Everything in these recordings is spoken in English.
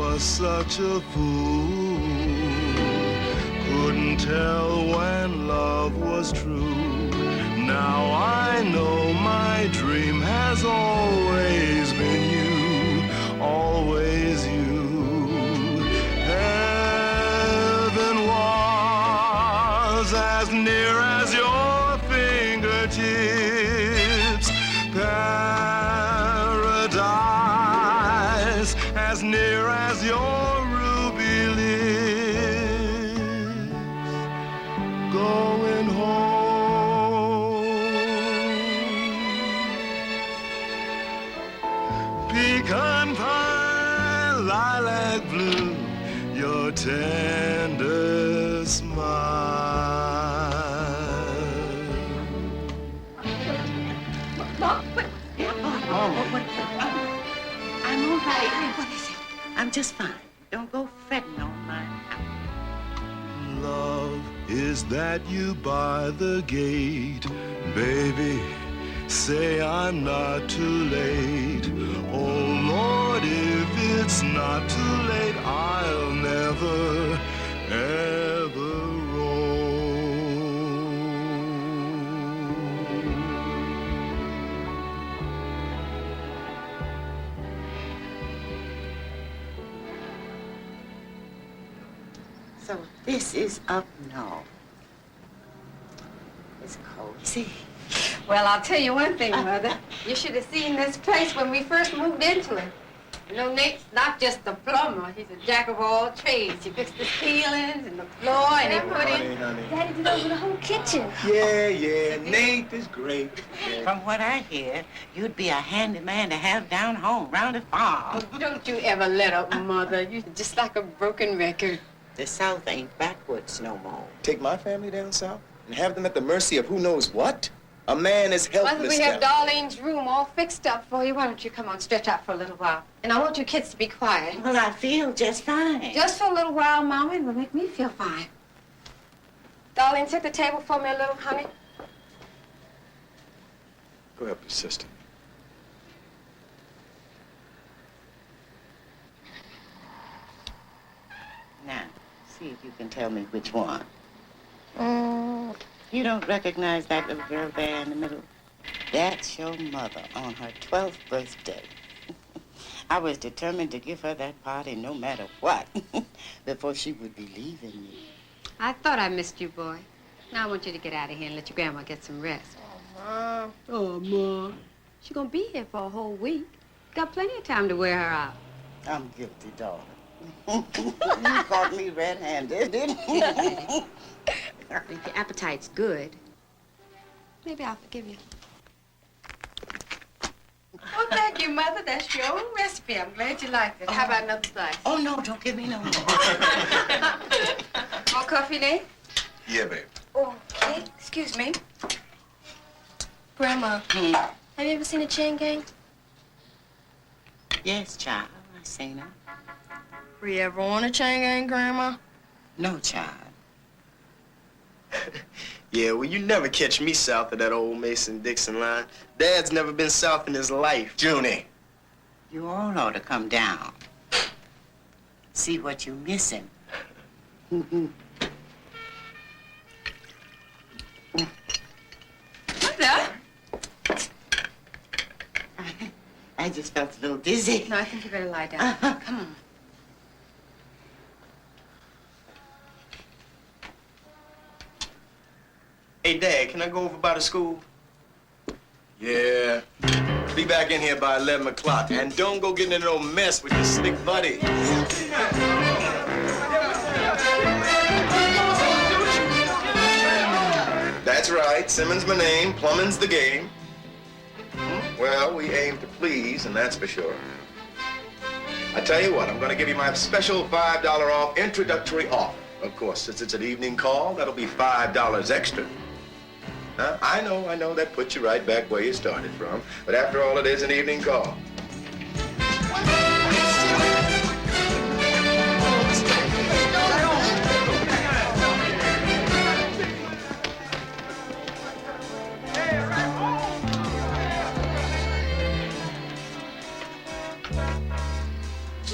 was such a fool. Couldn't tell when love was true. Now I know my dream has always been you, always you. Heaven was as near as your fingertips. Paradise as near as your ruby lips. Going home. Pecan pie, lilac blue, your tender smile. Mom, what? I'm all right. What is it? I'm just fine. Don't go fretting on my house. Love is that you by the gate, baby. Say I'm not too late. Oh Lord, if it's not too late, I'll never, ever roam. So this is up north. It's cozy. Well, I'll tell you one thing, Mother. You should have seen this place when we first moved into it. You know, Nate's not just a plumber. He's a jack of all trades. He fixed the ceilings and the floor, and he put in... Honey. Daddy did over the whole kitchen. Yeah, Nate is great. Yeah. From what I hear, you'd be a handy man to have down home, round the farm. Oh, don't you ever let up, Mother. You're just like a broken record. The South ain't backwoods no more. Take my family down south and have them at the mercy of who knows what? A man is helpless. Mother, we have down Darlene's room all fixed up for you. Why don't you come on, stretch out for a little while? And I want you kids to be quiet. Well, I feel just fine. Just for a little while, Mama, it will make me feel fine. Darlene, set the table for me a little, honey. Go help your sister. Now, see if you can tell me which one. You don't recognize that little girl there in the middle? That's your mother on her 12th birthday. I was determined to give her that party no matter what before she would be leaving me. I thought I missed you, boy. Now I want you to get out of here and let your grandma get some rest. Mom. Oh, Ma. She's gonna be here for a whole week. Got plenty of time to wear her out. I'm guilty, darling. You caught me red-handed, didn't you? If your appetite's good, maybe I'll forgive you. Oh, thank you, Mother. That's your own recipe. I'm glad you liked it. How about another slice? Oh, no, don't give me no more. More coffee, Nate? Yeah, babe. Okay, excuse me. Grandma, have you ever seen a chain gang? Yes, child, I seen her. Were you ever on a chain gang, Grandma? No, child. Yeah, well, you never catch me south of that old Mason-Dixon line. Dad's never been south in his life. Junie. You all ought to come down. See what you're missing. Mother? I just felt a little dizzy. No, I think you better lie down. Come on. Hey, Dad, can I go over by the school? Yeah. Be back in here by 11 o'clock. And don't go getting into no mess with your slick buddy. That's right. Simmons my name. Plumbing's the game. Well, we aim to please, and that's for sure. I tell you what, I'm going to give you my special $5 off introductory offer. Of course, since it's an evening call, that'll be $5 extra. I know, that puts you right back where you started from. But after all, it is an evening call.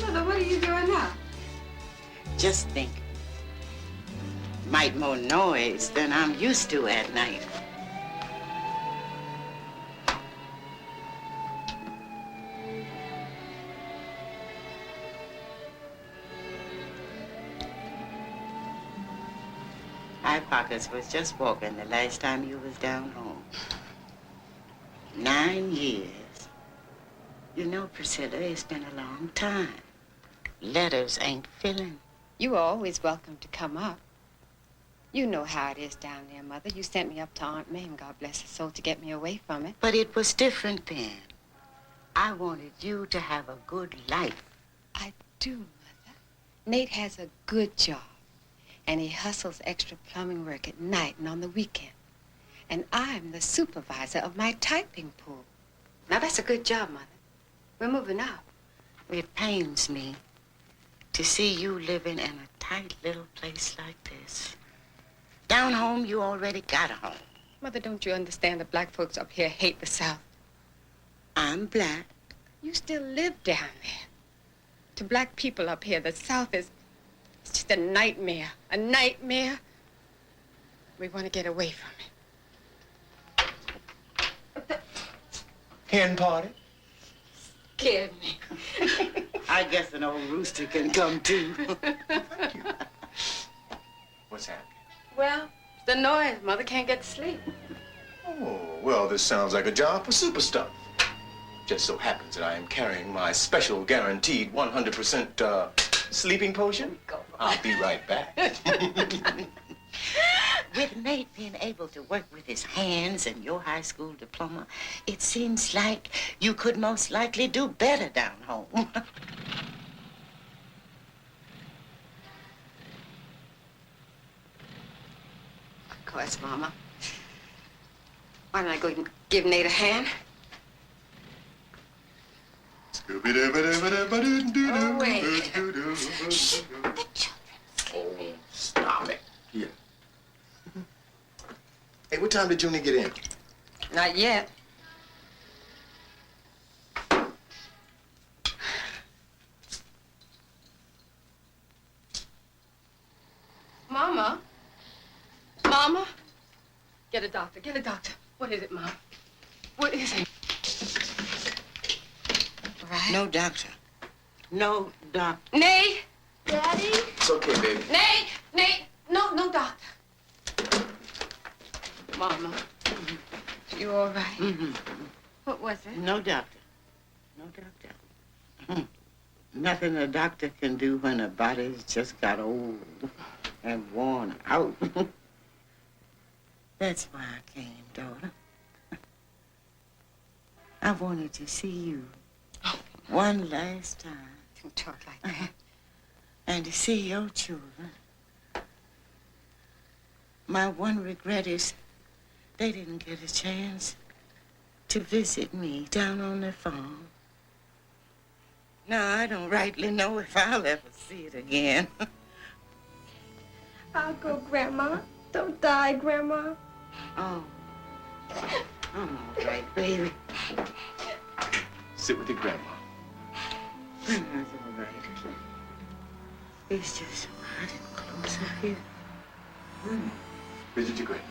Mother, what What are you doing now? Just think. Might more noise than I'm used to at night. Manfocused was just walking the last time you was down home. 9 years. You know, Priscilla, it's been a long time. Letters ain't filling. You are always welcome to come up. You know how it is down there, Mother. You sent me up to Aunt May, and God bless her soul, to get me away from it. But it was different then. I wanted you to have a good life. I do, Mother. Nate has a good job, and he hustles extra plumbing work at night and on the weekend. And I'm the supervisor of my typing pool. Now, that's a good job, Mother. We're moving out. It pains me to see you living in a tight little place like this. Down home, you already got a home. Mother, don't you understand that black folks up here hate the South? I'm black. You still live down there. To black people up here, the South is it's just a nightmare. A nightmare. We want to get away from it. Hen party? Scared me. I guess an old rooster can come too. Thank you. What's happening? Well, the noise. Mother can't get to sleep. Oh, well, this sounds like a job for super stuff. Just so happens that I am carrying my special guaranteed 100% sleeping potion. Go. I'll be right back. With Nate being able to work with his hands and your high school diploma, it seems like you could most likely do better down home. Of course, Mama. Why don't I go and give Nate a hand? Oh, wait. Shh, the children. Oh, stop it. Here. Hey, what time did Junior get in? Not yet. Mama? Mama? Get a doctor. Get a doctor. What is it, Mom? What is it? All right. No doctor. No doctor. Nate! Daddy? It's okay, baby. Nate! Nate! No doctor. Mama. You all right? Mm-hmm. What was it? No doctor. No doctor. Nothing a doctor can do when a body's just got old and worn out. That's why I came, daughter. I wanted to see you one last time. Don't talk like that. And to see your children. My one regret is they didn't get a chance to visit me down on the farm. Now, I don't rightly know if I'll ever see it again. I'll go, Grandma. Don't die, Grandma. Oh, I'm all right, baby. Sit with your grandma. Grandma's all right. It's just so hot and close up here. Visit your grandma.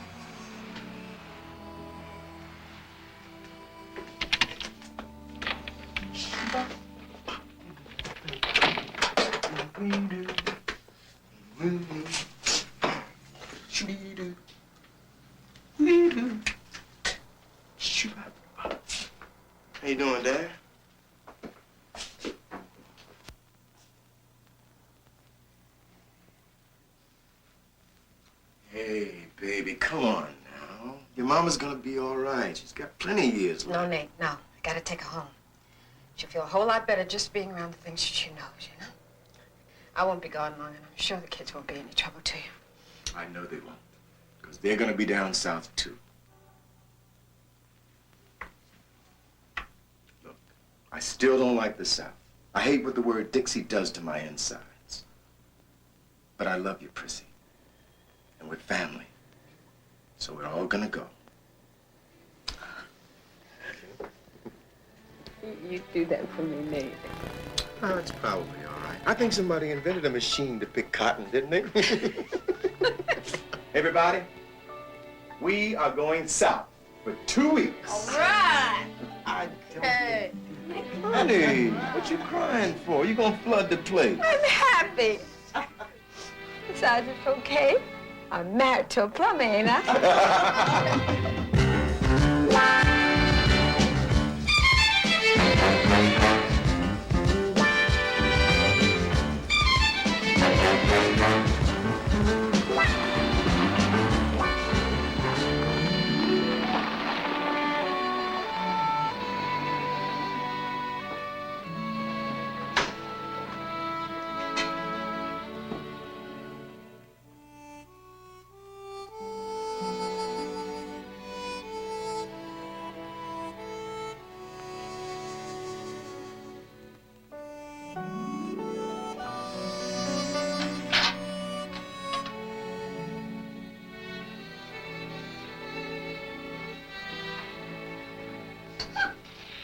How you doing, Dad? Hey, baby, come on now. Your mama's gonna be all right. She's got plenty of years left. No, Nate, no. I gotta take her home. She'll feel a whole lot better just being around the things she knows, you know? I won't be gone long, and I'm sure the kids won't be any trouble to you. I know they won't, because they're gonna be down south, too. Look, I still don't like the South. I hate what the word Dixie does to my insides. But I love you, Prissy. And we're family. So we're all gonna go. You do that for me, Nate. Oh, it's probably all right. I think somebody invented a machine to pick cotton, didn't they? Everybody, we are going south for 2 weeks. All right. Hey. Honey, what you crying for? You gonna flood the place. I'm happy. Besides, it's okay. I'm married to a plumber, ain't I?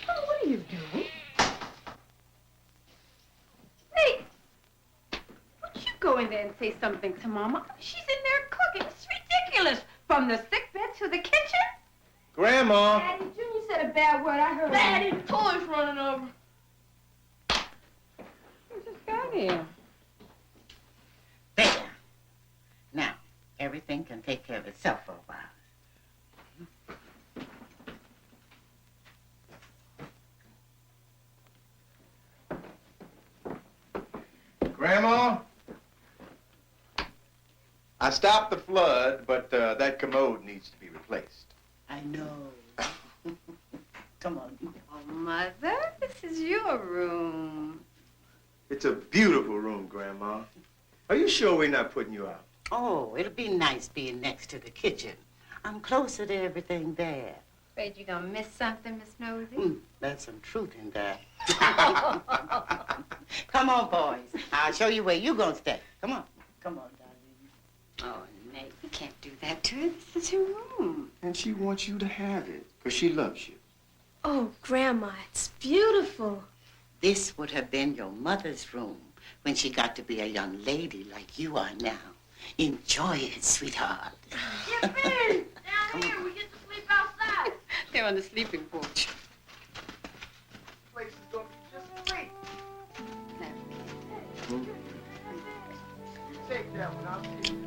What are you doing? Nate, would you go in there and say something to Mama? She's in there cooking. It's ridiculous. From the sick bed to the kitchen. Grandma. Daddy, Junior said a bad word. I heard. Daddy, the toy's running over. Who just got here? There. Now, everything can take care of itself for a while. Grandma? I stopped the flood, but that commode needs to be replaced. I know. Come on. Oh, Mother, this is your room. It's a beautiful room, Grandma. Are you sure we're not putting you out? Oh, it'll be nice being next to the kitchen. I'm closer to everything there. Afraid you're gonna miss something, Miss Nosy? There's some truth in that. Come on, boys. I'll show you where you're gonna stay. Come on. Come on, darling. Oh, Nate, you can't do that to her. This is her room. And she wants you to have it, because she loves you. Oh, Grandma, it's beautiful. This would have been your mother's room when she got to be a young lady like you are now. Enjoy it, sweetheart. Get in. Down here, we get to sleep outside. They're on the sleeping porch. Place is gonna be just great. You take that one, I'll take it.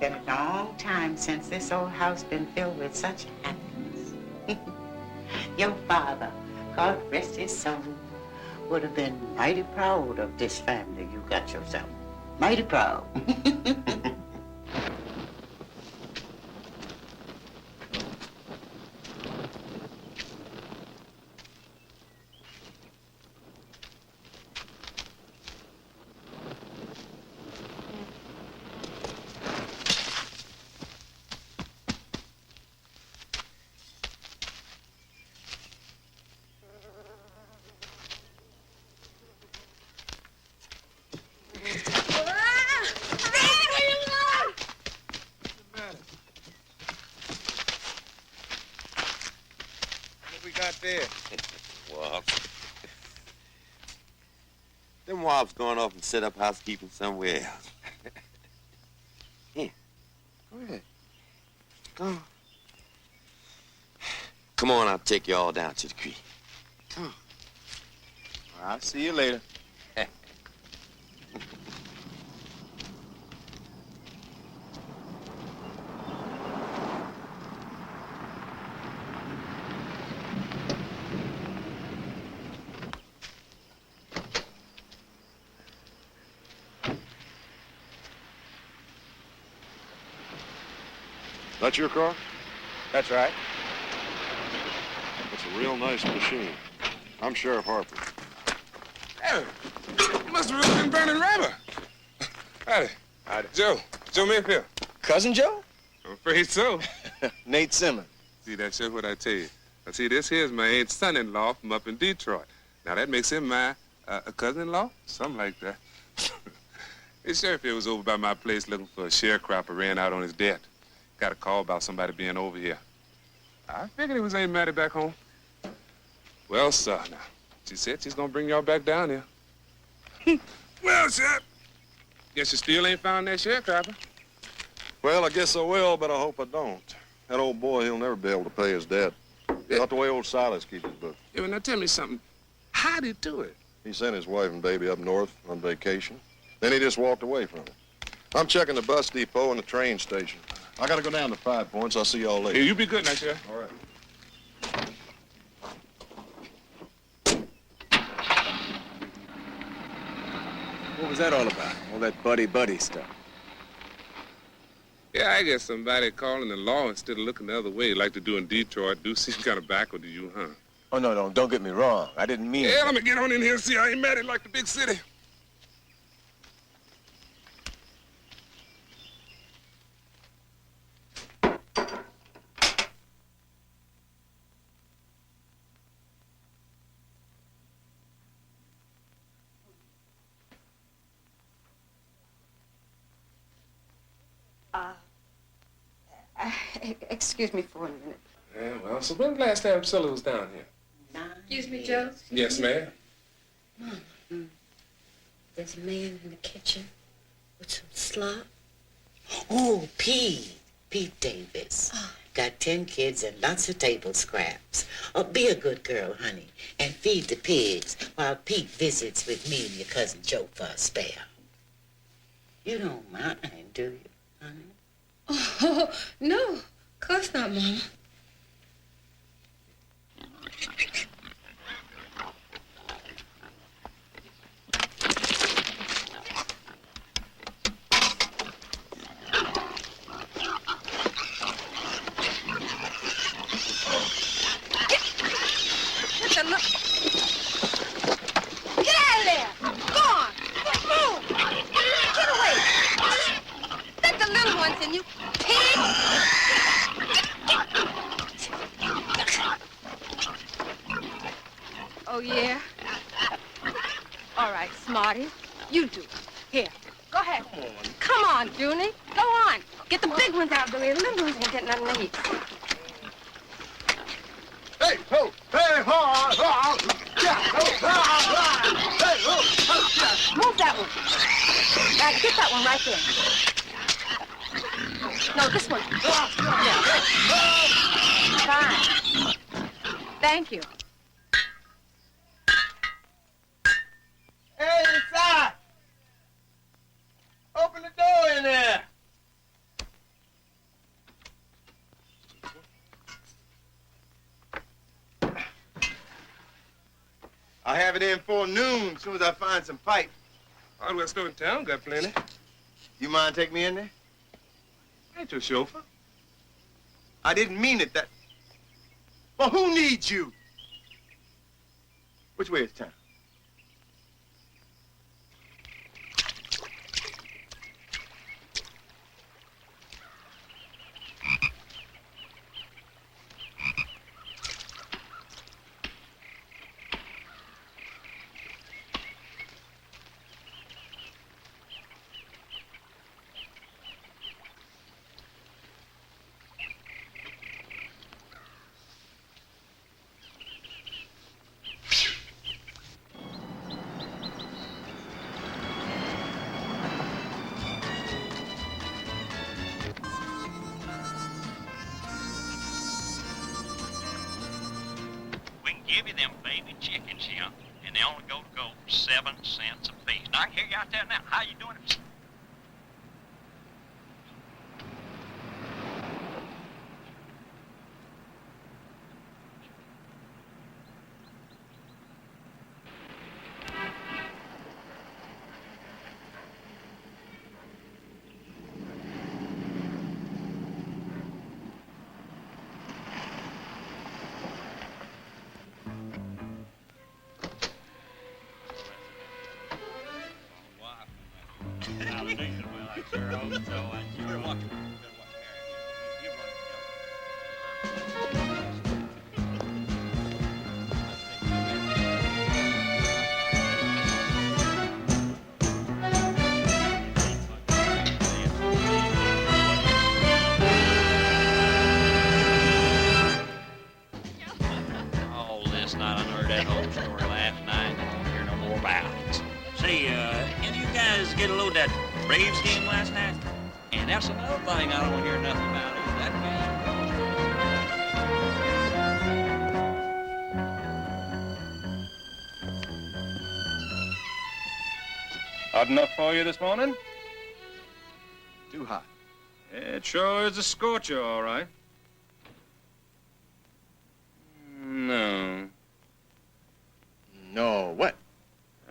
Been a long time since this old house been filled with such happiness. Your father, God rest his soul, would have been mighty proud of this family you got yourself. Mighty proud. There. Wops. Them wops going off and set up housekeeping somewhere else. Here, go ahead. Come on. Come on, I'll take you all down to the creek. Come on. I'll see you later. That's your car? That's right. That's a real nice machine. I'm Sheriff Harper. Hey, you must have really been burning rubber. Howdy. Howdy. Joe Mayfield. Cousin Joe? I'm afraid so. Nate Simmons. See, that's just what I tell you. Now, see, this here's my aunt's son-in-law from up in Detroit. Now, that makes him my a cousin-in-law, something like that. This sheriff here was over by my place looking for a sharecropper ran out on his debt. Got a call about somebody being over here. I figured it was Aunt Mattie back home. Well, sir, now, she said she's gonna bring y'all back down here. Well, sir, guess you still ain't found that sharecropper. Well, I guess I will, but I hope I don't. That old boy, he'll never be able to pay his debt. Not the way old Silas keeps his book. Yeah, well, now tell me something. How'd he do it? He sent his wife and baby up north on vacation. Then he just walked away from it. I'm checking the bus depot and the train station. I gotta go down to 5 Points. I'll see y'all later. Hey, you be good now, Sheriff. All right. What was that all about? All that buddy-buddy stuff? Yeah, I guess somebody calling the law instead of looking the other way, like they do in Detroit, do seem kind of backward to you, huh? Oh, no, don't get me wrong. I didn't mean Yeah, let me get on in here and see. I ain't mad at like the big city. Excuse me for a minute. Yeah, well, so when the last time Cicely was down here? Excuse me, Joe. Yes, ma'am. There's a man in the kitchen with some slop. Oh, Pete. Pete Davis. Got 10 kids and lots of table scraps. Oh, be a good girl, honey, and feed the pigs while Pete visits with me and your cousin Joe for a spell. You don't mind, do you, honey? Oh, no. Of course not, Mama. Get out of there! Go on! Move! Get away! Let the little ones in, you pig! Oh, yeah? All right, Smarty. You do it. Here, go ahead. Come on, Junie. Go on. Get the big ones out of the way. The little ones ain't getting nothing to eat. Hey, ho! Hey, ho! Hey, ho! Move that one. Get that one right there. No, this one. Fine. Thank you. Hey, inside! Open the door in there! I'll have it in for noon as soon as I find some pipe. Hardware store in town got plenty. You mind taking me in there? Ain't your chauffeur. I didn't mean it that... Well, who needs you? Which way is town? Give you them baby chickens here, and they only go 7 cents a piece. Now, I can hear you out there now. How you doing? All this not unheard Say, any of you guys get a load of that Braves game last night? And that's another thing I don't hear nothing about is that game. Hot enough for you this morning? Too hot. It sure is a scorcher, all right. No. No, what?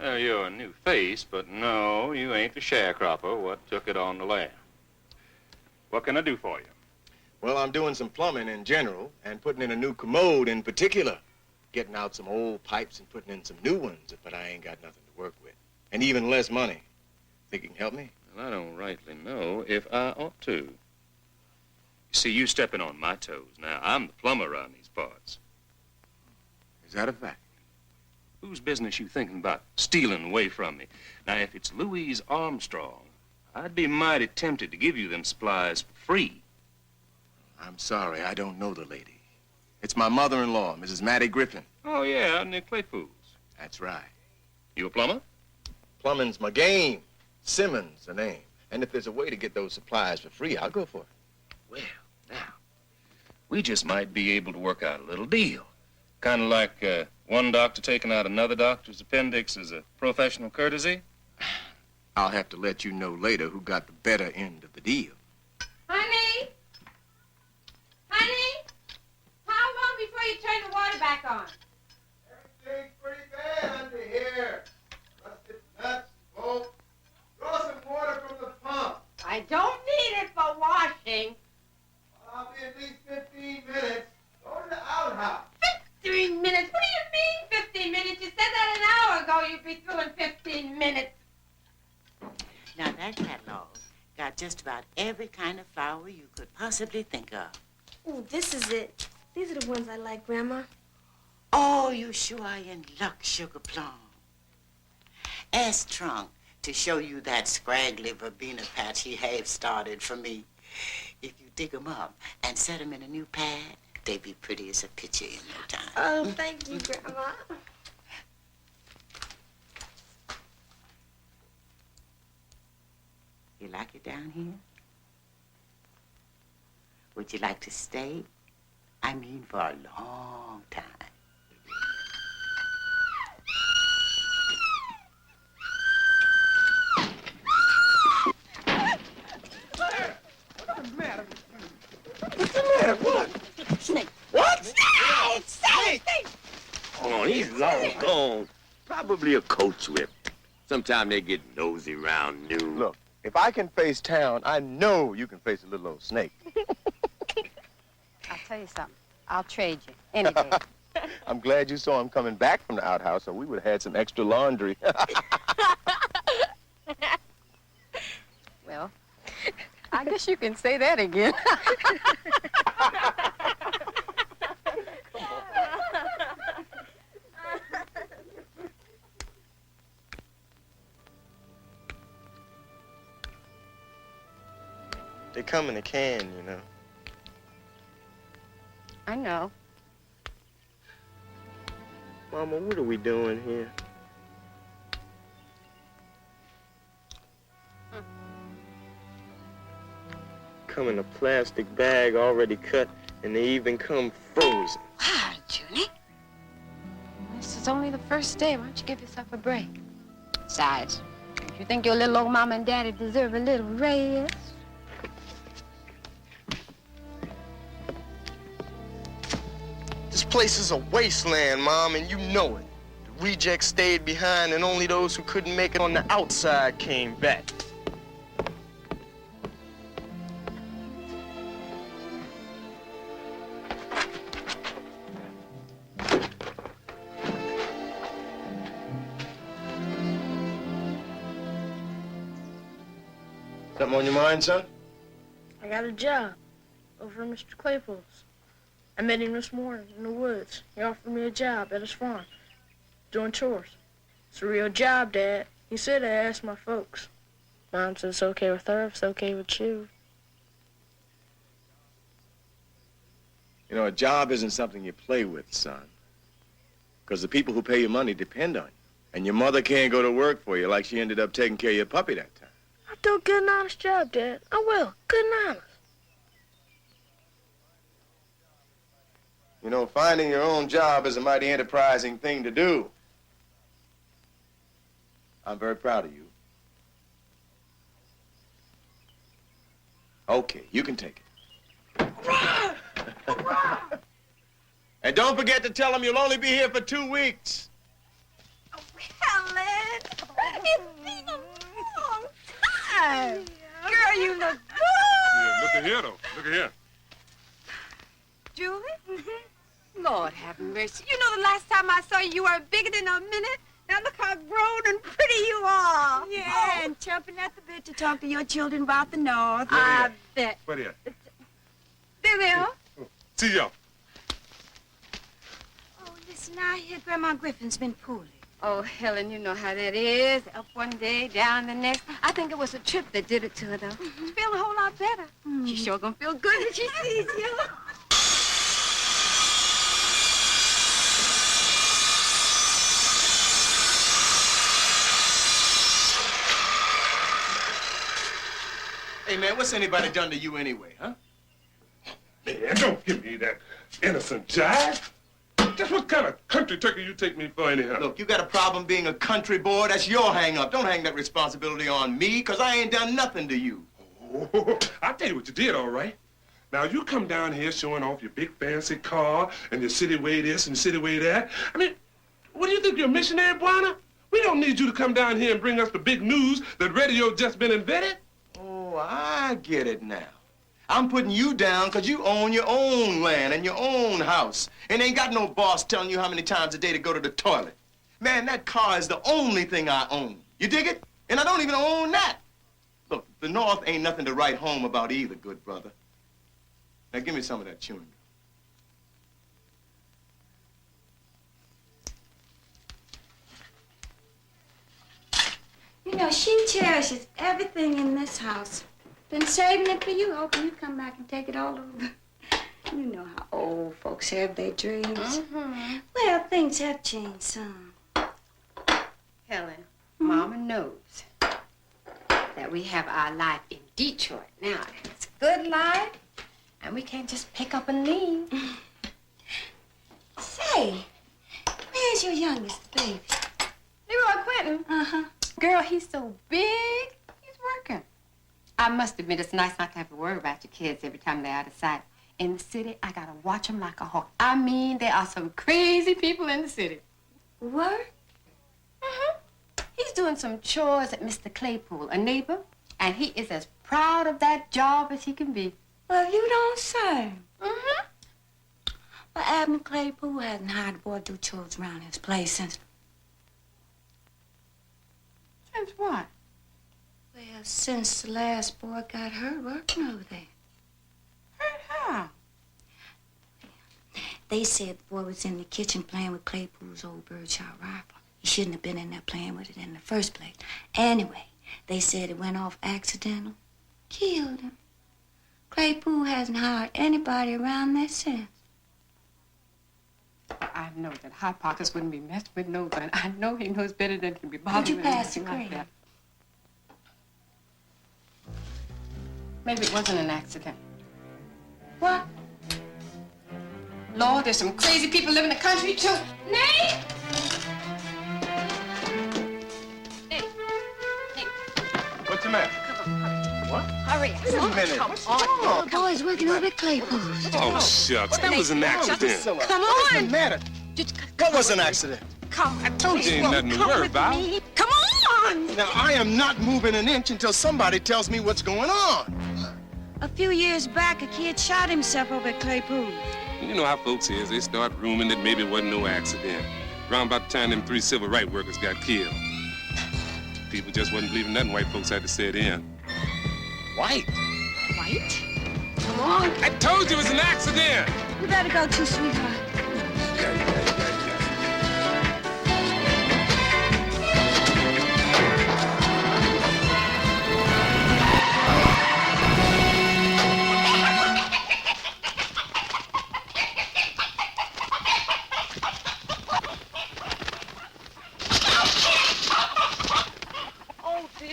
You're a new face, but no, you ain't the sharecropper what took it on the land. What can I do for you? Well, I'm doing some plumbing in general and putting in a new commode in particular. Getting out some old pipes and putting in some new ones, but I ain't got nothing to work with. And even less money. Think you can help me? Well, I don't rightly know if I ought to. You see, you stepping on my toes. Now, I'm the plumber around these parts. Is that a fact? Whose business you thinking about stealing away from me? Now, if it's Louise Armstrong, I'd be mighty tempted to give you them supplies for free. I'm sorry, I don't know the lady. It's my mother-in-law, Mrs. Mattie Griffin. Oh, yeah, out near Claypool's. That's right. You a plumber? Plumbing's my game. Simmons, the name. And if there's a way to get those supplies for free, I'll go for it. Well, now, we just might be able to work out a little deal. Kind of like one doctor taking out another doctor's appendix as a professional courtesy. I'll have to let you know later who got the better end of the deal. Honey? Honey? How long before you turn the water back on? Everything's pretty bad under here. Rusted nuts, bolts. Draw some water from the pump. I don't need it for washing. I'll be at least 15 minutes. Go to the outhouse. 15 minutes? What do you mean 15 minutes? You said that an hour ago you'd be through in 15 minutes. Now, that catalog got just about every kind of flower you could possibly think of. Ooh, this is it. These are the ones I like, Grandma. Oh, you sure are in luck, Sugar Plum. Ask Trunk to show you that scraggly verbena patch he had started for me. If you dig 'em up and set 'em in a new pad, they'd be pretty as a picture in no time. Oh, thank you, Grandma. You like it down here? Would you like to stay? I mean, for a long time. What's the matter? What? Snake. What? Snake! Snake! Oh, he's long gone. Probably a coach whip. Sometime they get nosy round noon. Look, if I can face town, I know you can face a little old snake. I'll tell you something. I'll trade you any day. I'm glad you saw him coming back from the outhouse, or we would have had some extra laundry. Well, I guess you can say that again. They come in a can, you know. I know. Mama, what are we doing here? Come in a plastic bag already cut, and they even come frozen. Wow, Junie. This is only the first day. Why don't you give yourself a break? Besides, if you think your little old mama and daddy deserve a little rest. This place is a wasteland, Mom, and you know it. The rejects stayed behind, and only those who couldn't make it on the outside came back. Something on your mind, son? I got a job over at Mr. Claypool's. I met him this morning in the woods. He offered me a job at his farm, doing chores. It's a real job, Dad. He said I asked my folks. Mom said it's okay with her if it's okay with you. You know, a job isn't something you play with, son. Because the people who pay you money depend on you. And your mother can't go to work for you like she ended up taking care of your puppy that time. I'll do a good and honest job, Dad. I will. Good and honest. You know, finding your own job is a mighty enterprising thing to do. I'm very proud of you. Okay, you can take it. Hurrah! Hurrah! And don't forget to tell them you'll only be here for 2 weeks. Oh, Helen, it's been a long time. Girl, you look good. Yeah, look at here, though. Look at here. Julie? Lord have mercy. You know the last time I saw you, you were bigger than a minute. Now look how grown and pretty you are. Yeah, and chomping at the bit to talk to your children about the North. I bet. What here? There they are. Oh, see y'all. Oh, listen, I hear Grandma Griffin's been poorly. Oh, Helen, you know how that is. Up one day, down the next. I think it was a trip that did it to her, though. She's feeling a whole lot better. She's sure gonna feel good when she sees you. Hey, man, what's anybody done to you anyway, huh? Man, don't give me that innocent jive. Just what kind of country turkey you take me for anyhow? Look, you got a problem being a country boy, that's your hang-up. Don't hang that responsibility on me, because I ain't done nothing to you. Oh, I'll tell you what you did, all right. Now, you come down here showing off your big fancy car and your city way this and city way that. I mean, what do you think, you're a missionary, Bwana? We don't need you to come down here and bring us the big news that radio just been invented. Oh, I get it now. I'm putting you down because you own your own land and your own house. And ain't got no boss telling you how many times a day to go to the toilet. Man, that car is the only thing I own. You dig it? And I don't even own that. Look, the North ain't nothing to write home about either, good brother. Now, give me some of that chewing gum. You know, she cherishes everything in this house. Been saving it for you, hoping you come back and take it all over. You know how old folks have their dreams. Well, things have changed some. Helen, Mama knows that we have our life in Detroit now. It's a good life, and we can't just pick up and leave. Say, where's your youngest baby? Leroy Quentin. Girl, he's so big, he's working. I must admit, it's nice not to have to worry about your kids every time they're out of sight. In the city, I gotta watch them like a hawk. I mean, there are some crazy people in the city. What? He's doing some chores at Mr. Claypool, a neighbor, and he is as proud of that job as he can be. Well, you don't say. Well, Abner Claypool hasn't hired a boy to do chores around his place since... Since what? Well, since the last boy got hurt working over there. Hurt how? They said the boy was in the kitchen playing with Claypool's old birdshot rifle. He shouldn't have been in there playing with it in the first place. Anyway, they said it went off accidental. Killed him. Claypool hasn't hired anybody around there since. I know that Hot Pockets wouldn't be messed with no gun. I know he knows better than to be bothered Would you with pass the anything like cream? that. Maybe it wasn't an accident. What? Lord, there's some crazy people living in the country, too. Nate! Nate! What's the matter? What? Hurry up. Wait a minute. Come on. The boy's working over at Claypool's. Oh, shucks, that was an accident. Come What's the on. matter? What was an accident? Come on. I told you ain't nothing to worry about. Come on. Now, I am not moving an inch until somebody tells me what's going on. A few years back, a kid shot himself over at Claypool's. You know how folks is. They start ruming that maybe it wasn't no accident. Around about the time them 3 civil rights workers got killed. People just wasn't believing nothing white folks had to say then. White? White? Come on. I told you it was an accident! We better go too, sweetheart.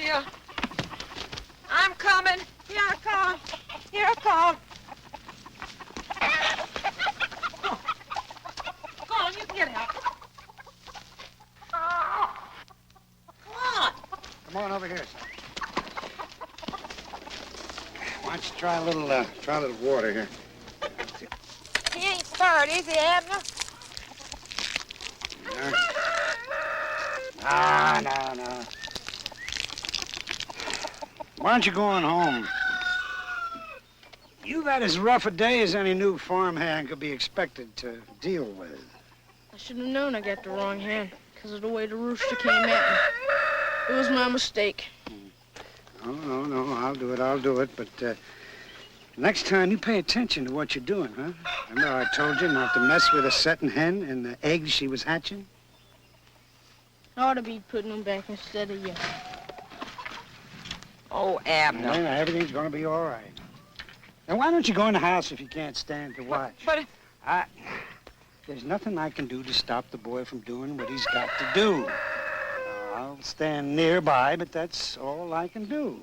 here. I'm coming. Here I come. Here I come. Go on, you can get out. Come on. Come on over here, son. Why don't you try a little water here? He ain't stirred, is he, Abner? No. Why aren't you going home? You've had as rough a day as any new farmhand could be expected to deal with. I should have known I got the wrong hand because of the way the rooster came at me. It was my mistake. No, I'll do it, but next time you pay attention to what you're doing, huh? Remember I told you not to mess with a setting hen and the eggs she was hatching? I ought to be putting them back instead of you. Oh, Abner. Now, everything's gonna be all right. Now, why don't you go in the house if you can't stand to watch? But There's nothing I can do to stop the boy from doing what he's got to do. I'll stand nearby, but that's all I can do.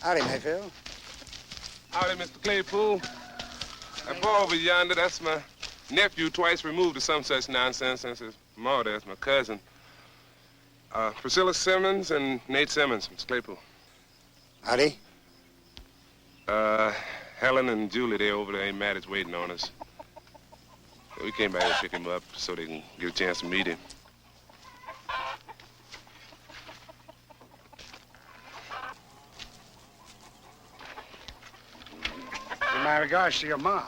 Howdy, Mayfield. Howdy, Mr. Claypool. That boy over yonder, that's my nephew, twice removed of some such nonsense since his mother. That's my cousin. Priscilla Simmons and Nate Simmons, Mr. Claypool. Howdy. Helen and Julie, they over there ain't mad at waiting on us. We came by here to pick him up so they can get a chance to meet him. In my regards to your ma.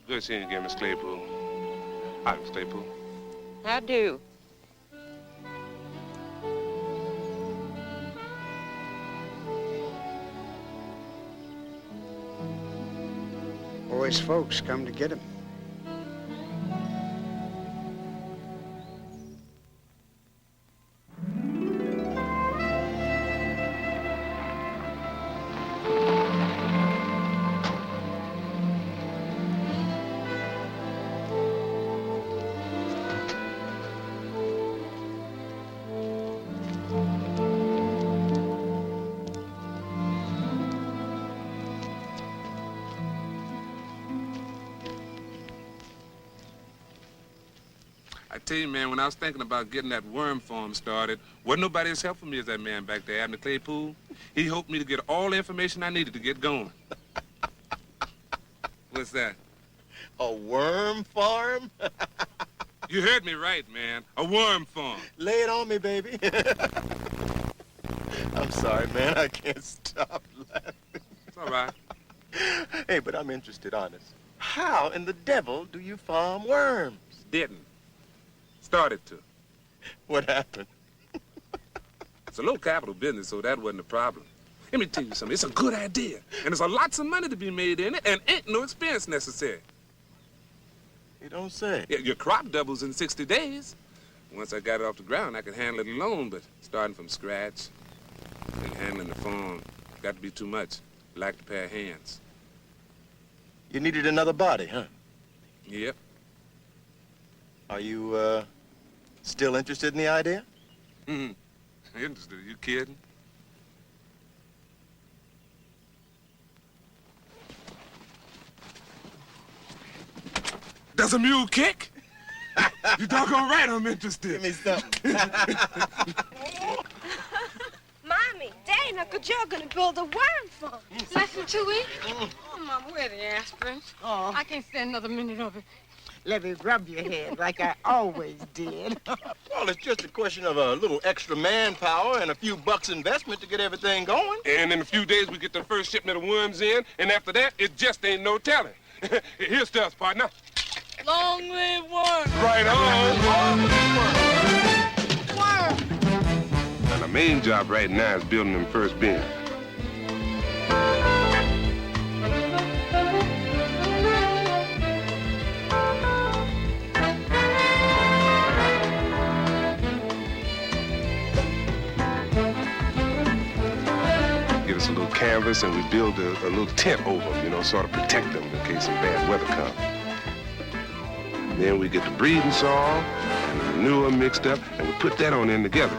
Good seeing you again, Miss Claypool. Hi, Miss Claypool. I do. Boy's folks come to get him. I tell you, man, when I was thinking about getting that worm farm started, wasn't nobody as helpful me as that man back there, Abner Claypool. He hoped me to get all the information I needed to get going. What's that? A worm farm? You heard me right, man. A worm farm. Lay it on me, baby. I'm sorry, man. I can't stop laughing. It's all right. Hey, but I'm interested, honest. How in the devil do you farm worms? Didn't. Started to. What happened? It's a low capital business, so that wasn't a problem. Let me tell you something. It's a good idea, and there's a lots of money to be made in it, and ain't no expense necessary. You don't say. Yeah, your crop doubles in 60 days. Once I got it off the ground, I could handle it alone, but starting from scratch and handling the farm got to be too much. Lacked a pair of hands. You needed another body, huh? Yep. Are you, still interested in the idea? Interested? Are you kidding? Does a mule kick? You doggone right I'm interested. Give me something. Mommy, Dana, could you're gonna build a worm farm? Less than 2 weeks? Oh, Mama, where are the aspirin? Oh. I can't stand another minute of it. Let me rub your head like I always did. Well, it's just a question of a little extra manpower and a few bucks investment to get everything going. And in a few days, we get the first shipment of worms in, and after that, it just ain't no telling. Here's to us, partner. Long live worm! Right on. Worm! And a main job right now is building them first bins. Get us a little canvas and we build a little tent over them, you know, sort of protect them in case some bad weather comes. Then we get the breeding saw and the manure mixed up, and we put that on in together.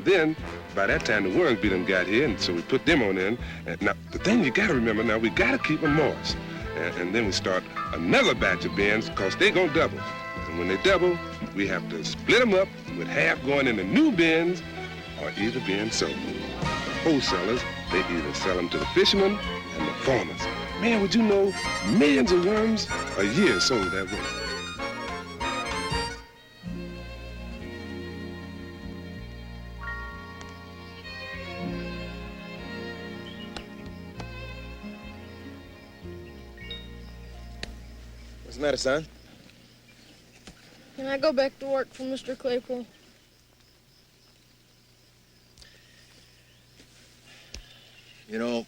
Then, by that time, the worms done got here, and so we put them on in. And now, the thing you gotta remember now, we gotta keep them moist. And then we start another batch of bins, because they gonna double. And when they double, we have to split them up with half going into new bins or either being sold. The wholesalers, they either sell them to the fishermen and the farmers. Man, would you know, millions of worms a year sold that way. What's the matter, son? Can I go back to work for Mr. Claypool? You know,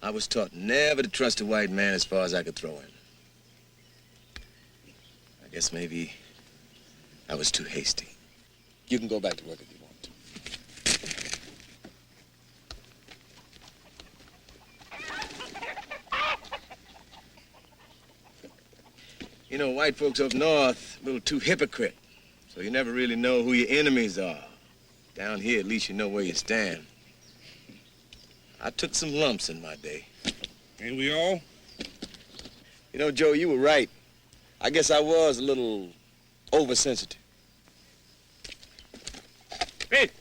I was taught never to trust a white man as far as I could throw him. I guess maybe I was too hasty. You can go back to work if you want to. You know, white folks up north, a little too hypocrite. So you never really know who your enemies are. Down here, at least you know where you stand. I took some lumps in my day. Ain't we all? You know, Joe, you were right. I guess I was a little oversensitive. Hey!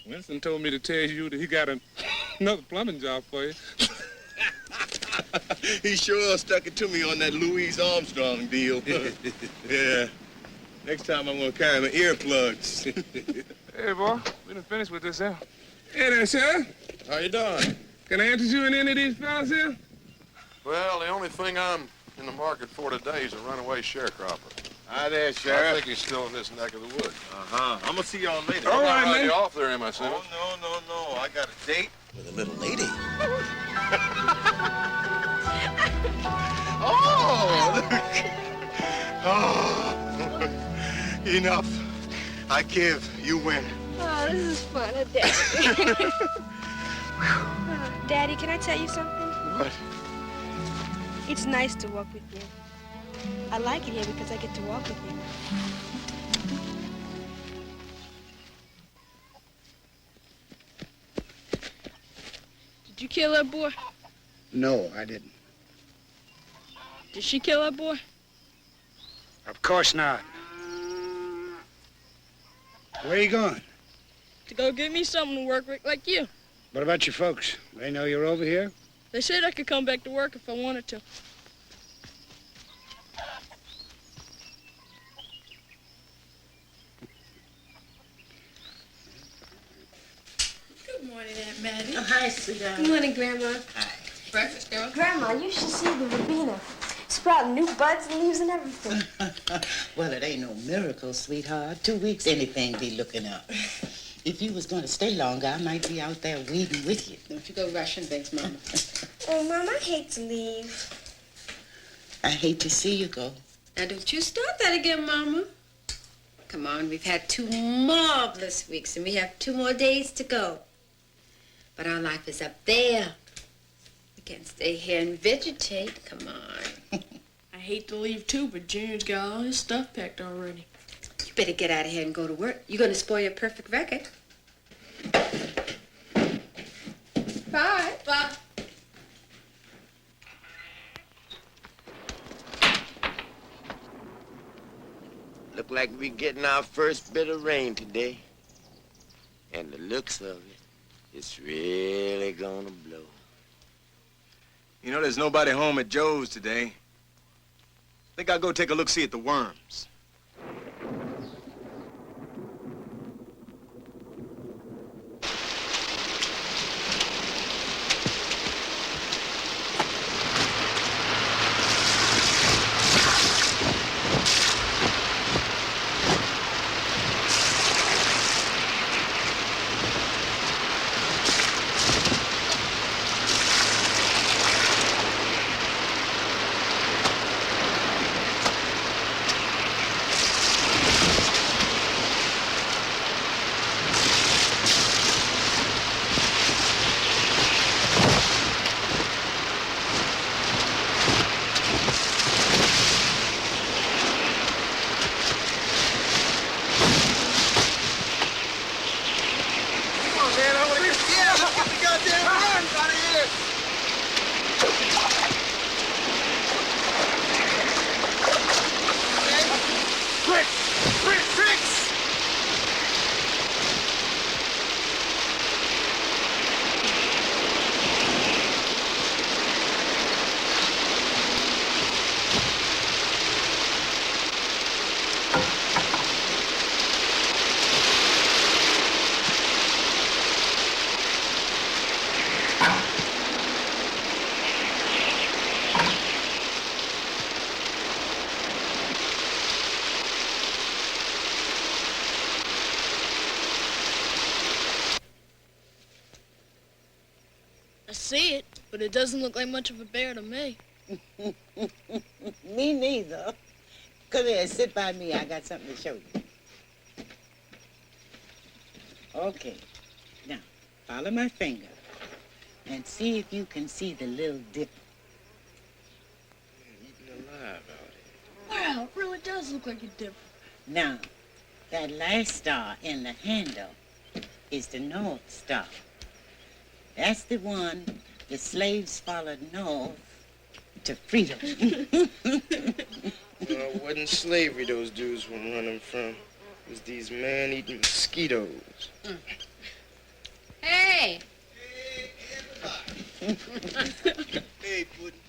Winston told me to tell you that he got another plumbing job for you. He sure stuck it to me on that Louise Armstrong deal. Yeah. Next time I'm gonna carry my earplugs. Hey, boy, we done finished with this here. Hey there, Sheriff. How you doing? Can I interest you in any of these fellas here? Well, the only thing I'm in the market for today is a runaway sharecropper. Hi there, I Sheriff. think he's still in this neck of the woods. Uh-huh. I'm gonna see y'all later. All right, I'll man. you off there, am I, Sam? Oh, no. I got a date with a little lady. Oh, look. Oh. Enough. I give. You win. Oh, this is fun, Daddy. Daddy, can I tell you something? What? It's nice to walk with you. I like it here because I get to walk with you. Did you kill that boy? No, I didn't. Did she kill that boy? Of course not. Where are you going? To go get me something to work with like you. What about your folks? They know you're over here? They said I could come back to work if I wanted to. Good morning, Aunt Maddie. Oh, hi, sweetheart. Good morning, Grandma. Hi. Breakfast, girl. Grandma, you should see the Rabina. Sprouting new buds and leaves and everything. Well, it ain't no miracle, sweetheart. 2 weeks, anything be looking up. If you was going to stay longer, I might be out there weeding with you. Don't you go rushing things, Mama. Oh, Mom, I hate to leave. I hate to see you go. Now, don't you start that again, Mama. Come on, we've had 2 marvelous weeks, and we have 2 more days to go. But our life is up there. We can't stay here and vegetate. Come on. I hate to leave, too, but Junior's got all his stuff packed already. You better get out of here and go to work. You're going to spoil your perfect record. Bye. Bye. Look like we're getting our first bit of rain today. And the looks of it, it's really gonna blow. You know, there's nobody home at Joe's today. Think I'll go take a look-see at the worms. I see it, but it doesn't look like much of a bear to me. Me neither. Come here, sit by me. I got something to show you. Okay. Now, follow my finger and see if you can see the little dip. Eaten alive out Wow, it really does look like a dip. Now, that last star in the handle is the North Star. That's the one the slaves followed north to freedom. It wasn't slavery those dudes were running from. It was these man-eating mosquitoes. Hey! Hey, Puddin'.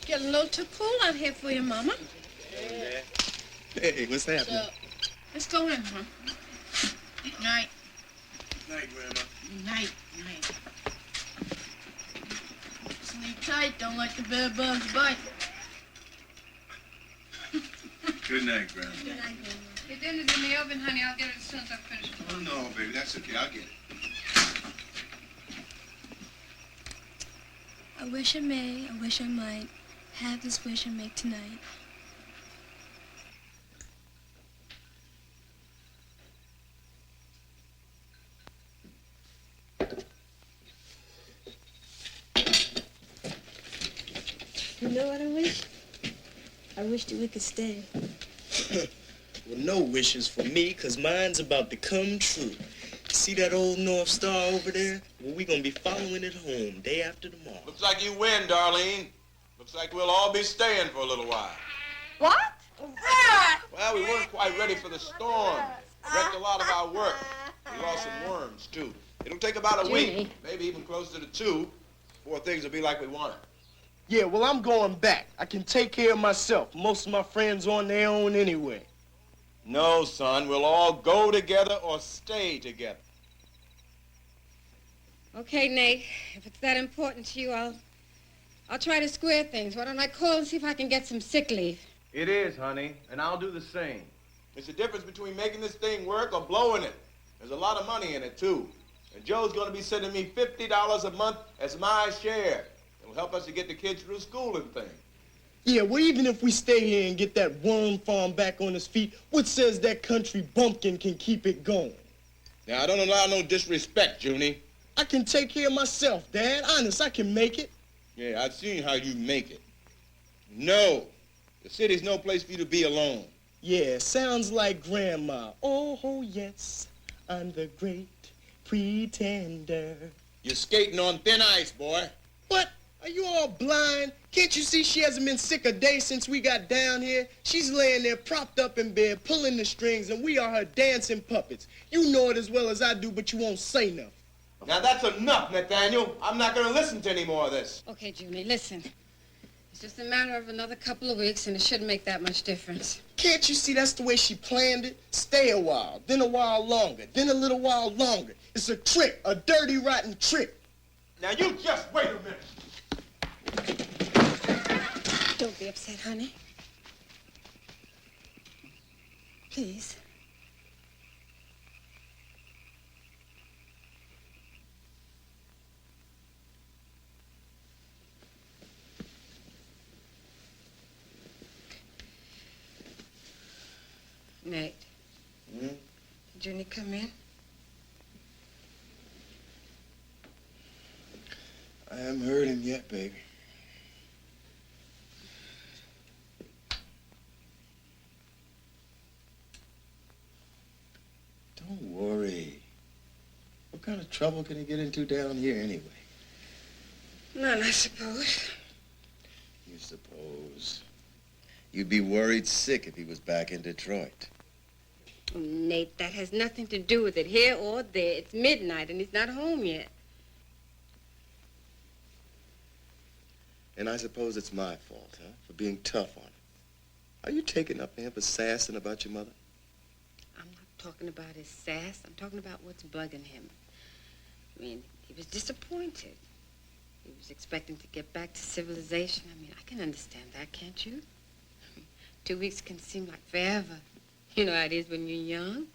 Getting a little too cool out here for you, Mama. Hey, what's happening? So, let's go in, huh? Night. Night, Grandma. Night, night. Sleep tight, don't let the bed bugs bite. Good night, Grandma. Good night, Grandma. Your dinner's in the oven, honey. I'll get it as soon as I finish. Oh, no, baby, that's okay. I'll get it. I wish I may, I wish I might have this wish I make tonight. You know what I wish? I wish that we could stay. Well, no wishes for me, 'cause mine's about to come true. See that old North Star over there? Well, we're gonna be following it home day after tomorrow. Looks like you win, Darlene. Looks like we'll all be staying for a little while. What? Well, we weren't quite ready for the storm. Wrecked a lot of our work. We lost some worms, too. It'll take about a week, maybe even closer to 2, before things will be like we want it. Yeah, well, I'm going back. I can take care of myself. Most of my friends on their own anyway. No, son, we'll all go together or stay together. Okay, Nate. If it's that important to you, I'll try to square things. Why don't I call and see if I can get some sick leave? It is, honey, and I'll do the same. It's the difference between making this thing work or blowing it. There's a lot of money in it, too. And Joe's going to be sending me $50 a month as my share. It'll help us to get the kids through school and things. Yeah, well, even if we stay here and get that worm farm back on its feet, what says that country bumpkin can keep it going? Now, I don't allow no disrespect, Junie. I can take care of myself, Dad. Honest, I can make it. Yeah, I've seen how you make it. No, the city's no place for you to be alone. Yeah, sounds like Grandma. Oh, yes, I'm the great pretender. You're skating on thin ice, boy. What? Are you all blind? Can't you see she hasn't been sick a day since we got down here? She's laying there propped up in bed, pulling the strings, and we are her dancing puppets. You know it as well as I do, but you won't say nothing. Now that's enough, Nathaniel. I'm not gonna listen to any more of this. Okay, Junie, listen. It's just a matter of another couple of weeks, and it shouldn't make that much difference. Can't you see that's the way she planned it? Stay a while, then a while longer, then a little while longer. It's a trick, a dirty, rotten trick. Now you just wait a minute. Don't be upset, honey. Please. Nate. Did Junie come in? I haven't heard him yet, baby. Don't worry. What kind of trouble can he get into down here anyway? None, I suppose. You suppose? You'd be worried sick if he was back in Detroit. Oh, Nate, that has nothing to do with it, here or there. It's midnight, and he's not home yet. And I suppose it's my fault, huh? For being tough on him. Are you taking up for him for sassing about your mother? I'm not talking about his sass. I'm talking about what's bugging him. I mean, he was disappointed. He was expecting to get back to civilization. I mean, I can understand that, can't you? 2 weeks can seem like forever. You know how it is when you're young.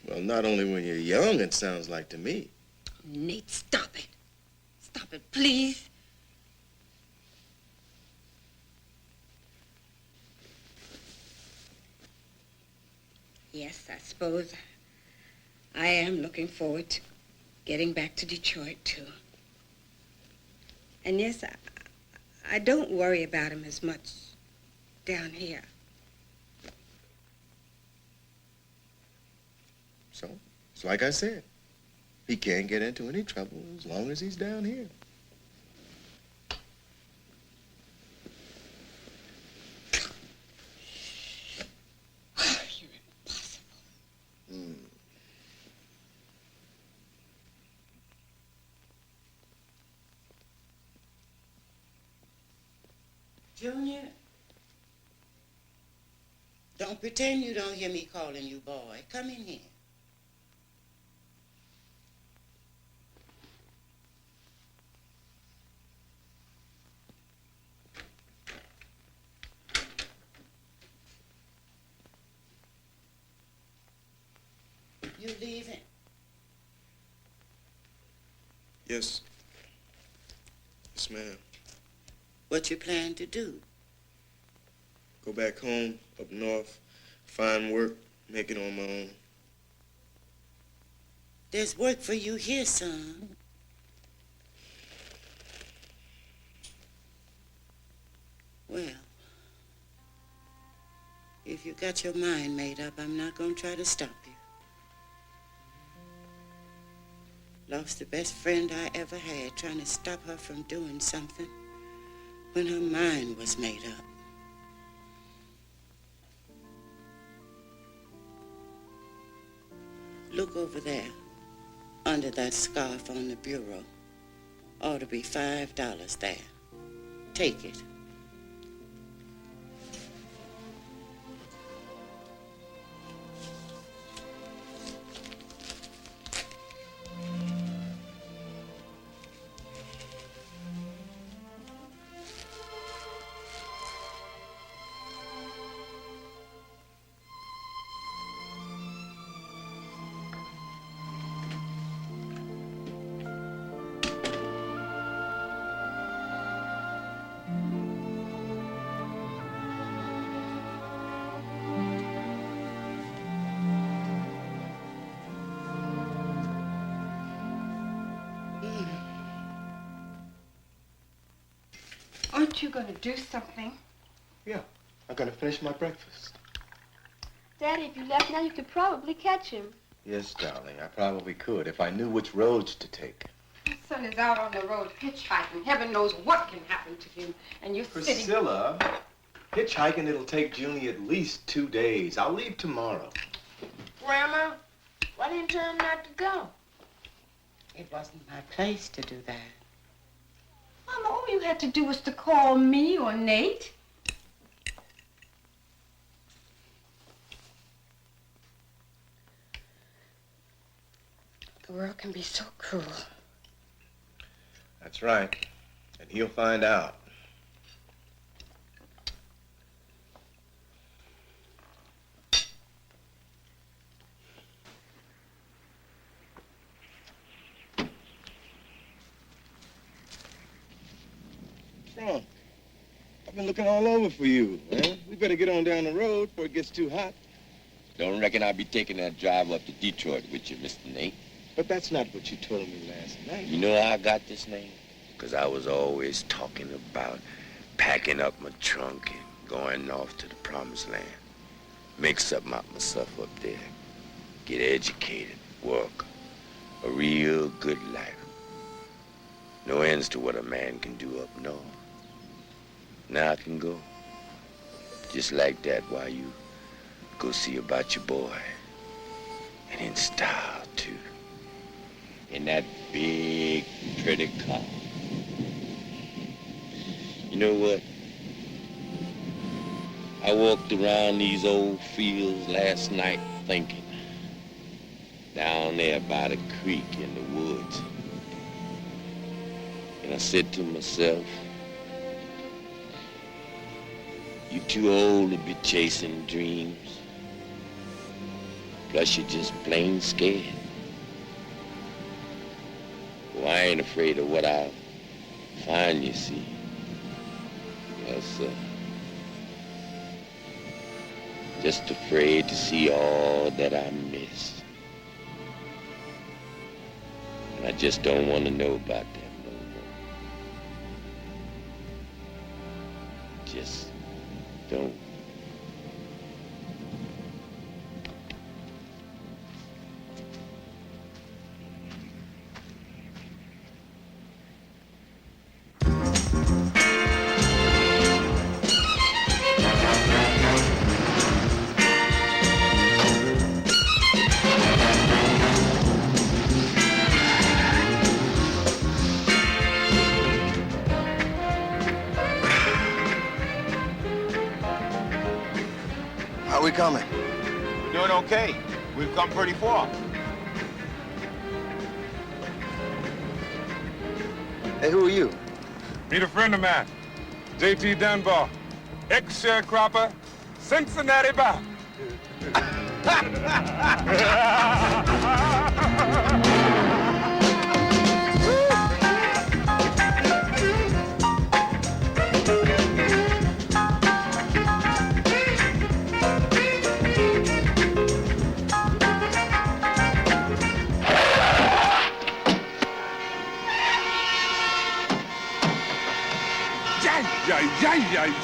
Well, not only when you're young, it sounds like to me. Nate, stop it. Stop it, please. Yes, I suppose I am looking forward to getting back to Detroit, too. And yes, I don't worry about him as much down here. So, it's like I said. He can't get into any trouble as long as he's down here. You're impossible. Junior, don't pretend you don't hear me calling you boy. Come in here. You leaving? Yes. Yes, ma'am. What you plan to do? Go back home, up north, find work, make it on my own. There's work for you here, son. Well, if you got your mind made up, I'm not going to try to stop you. Lost the best friend I ever had trying to stop her from doing something when her mind was made up. Look over there, under that scarf on the bureau. Ought to be $5 there. Take it. Aren't you going to do something? Yeah, I'm gonna finish my breakfast. Daddy, if you left now, you could probably catch him. Yes, darling, I probably could if I knew which roads to take. Son is out on the road hitchhiking. Heaven knows what can happen to him. And you're sitting... Priscilla, hitchhiking, it'll take Junie at least 2 days. I'll leave tomorrow. Grandma, why didn't you tell him not to go? It wasn't my place to do that. Mama, all you had to do was to call me or Nate. The world can be so cruel. That's right. And he'll find out. Wrong. I've been looking all over for you, man. We better get on down the road before it gets too hot. Don't reckon I'll be taking that drive up to Detroit with you, Mr. Nate. But that's not what you told me last night. You know how I got this name? Because I was always talking about packing up my trunk and going off to the promised land. Make something out of myself up there. Get educated, work. A real good life. No ends to what a man can do up north. Now I can go. Just like that while you go see about your boy. And in style, too. In that big, pretty car. You know what? I walked around these old fields last night thinking. Down there by the creek in the woods. And I said to myself, you too old to be chasing dreams. Plus you're just plain scared. Well, I ain't afraid of what I'll find, you see. Yes, sir. Just afraid to see all that I miss. And I just don't want to know about that no more. Just don't. How we coming? We're doing okay. We've come pretty far. Hey, who are you? Meet a friend of mine, J.T. Dunbar, ex-sharecropper, Cincinnati bound.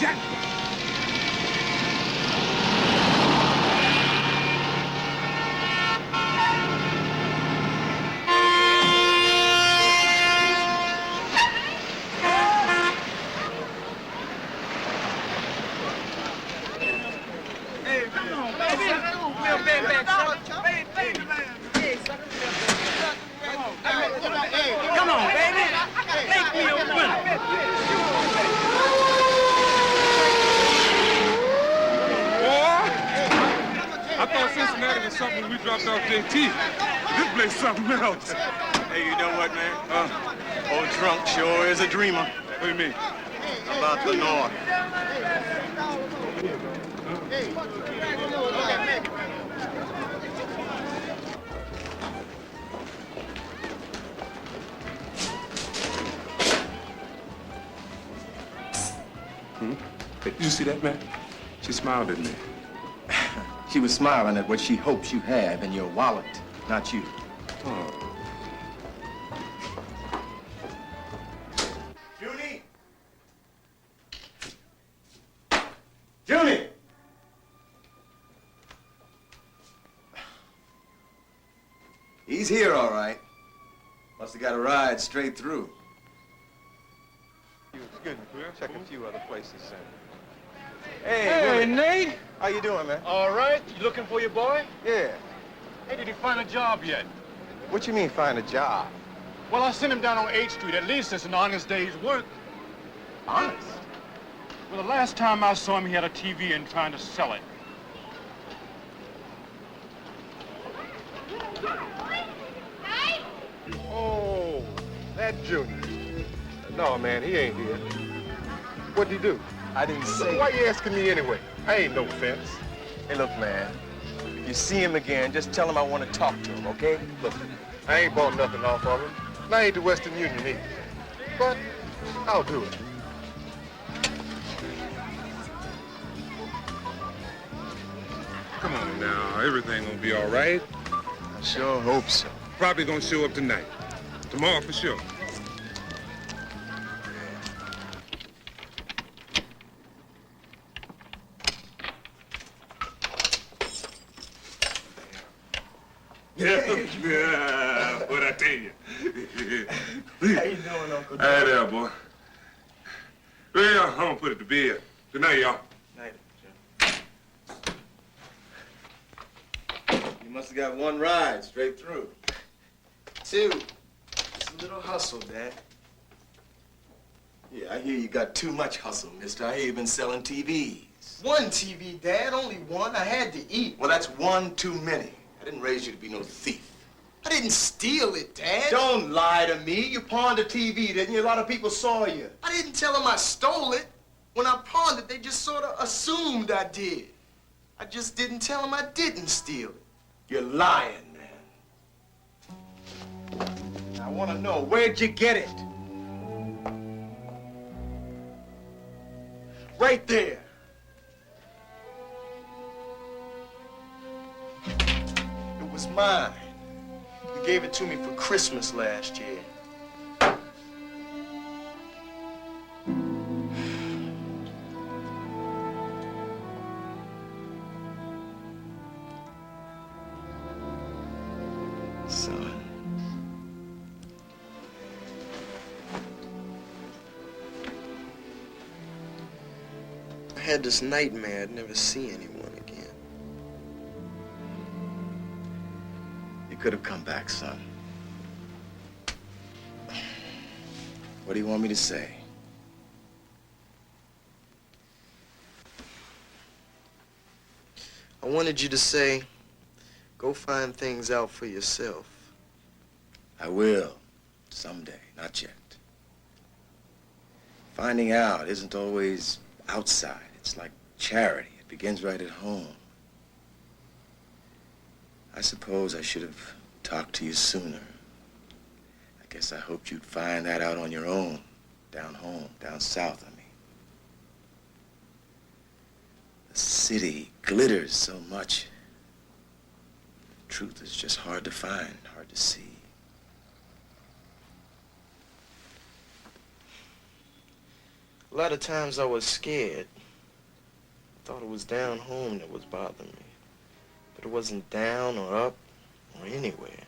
Yeah. Hey, come on, baby. Come on, baby. Make me a winner. I thought Cincinnati was something when we dropped off JT. This place something else. Hey, you know what, man? Old Trunk sure is a dreamer. What do you mean? About the North. Hey, did you see that, man? She smiled at me. She was smiling at what she hopes you have in your wallet, not you. Oh. Junie! Junie! He's here, all right. Must have got a ride straight through. Excuse me, we'll check a few other places. Hey, Willie. Nate. How you doing, man? All right. You looking for your boy? Yeah. Hey, did he find a job yet? What you mean, find a job? Well, I sent him down on 8th Street. At least it's an honest day's work. Honest? Well, the last time I saw him, he had a TV and trying to sell it. Oh, that Junior. No, man, he ain't here. What'd he do? I didn't say. Why you asking me anyway? I ain't no fence. Hey, look, man. If you see him again, just tell him I want to talk to him, okay? Look, I ain't bought nothing off of him. And I ain't the Western Union either. But I'll do it. Come on now, everything gonna be all right. I sure hope so. Probably gonna show up tonight. Tomorrow for sure. Yeah, what I tell you. How you doing, Uncle Doc? Hey there, boy. Well, I'm gonna put it to bed. Good night, y'all. Night, You must have got one ride straight through. Two. Just a little hustle, Dad. Yeah, I hear you got too much hustle, mister. I hear you've been selling TVs. One TV, Dad, only one. I had to eat. Well, that's one too many. I didn't raise you to be no thief. I didn't steal it, Dad. Don't lie to me. You pawned a TV, didn't you? A lot of people saw you. I didn't tell them I stole it. When I pawned it, they just sort of assumed I did. I just didn't tell them I didn't steal it. You're lying, man. I want to know, where'd you get it? Right there. It was mine. You gave it to me for Christmas last year. Son. I had this nightmare I'd never see anyone again. You could have come back, son. What do you want me to say? I wanted you to say, go find things out for yourself. I will, someday, not yet. Finding out isn't always outside. It's like charity. It begins right at home. I suppose I should have talked to you sooner. I guess I hoped you'd find that out on your own, down home, down south, I mean. The city glitters so much. The truth is just hard to find, hard to see. A lot of times I was scared. I thought it was down home that was bothering me. But it wasn't down or up or anywhere.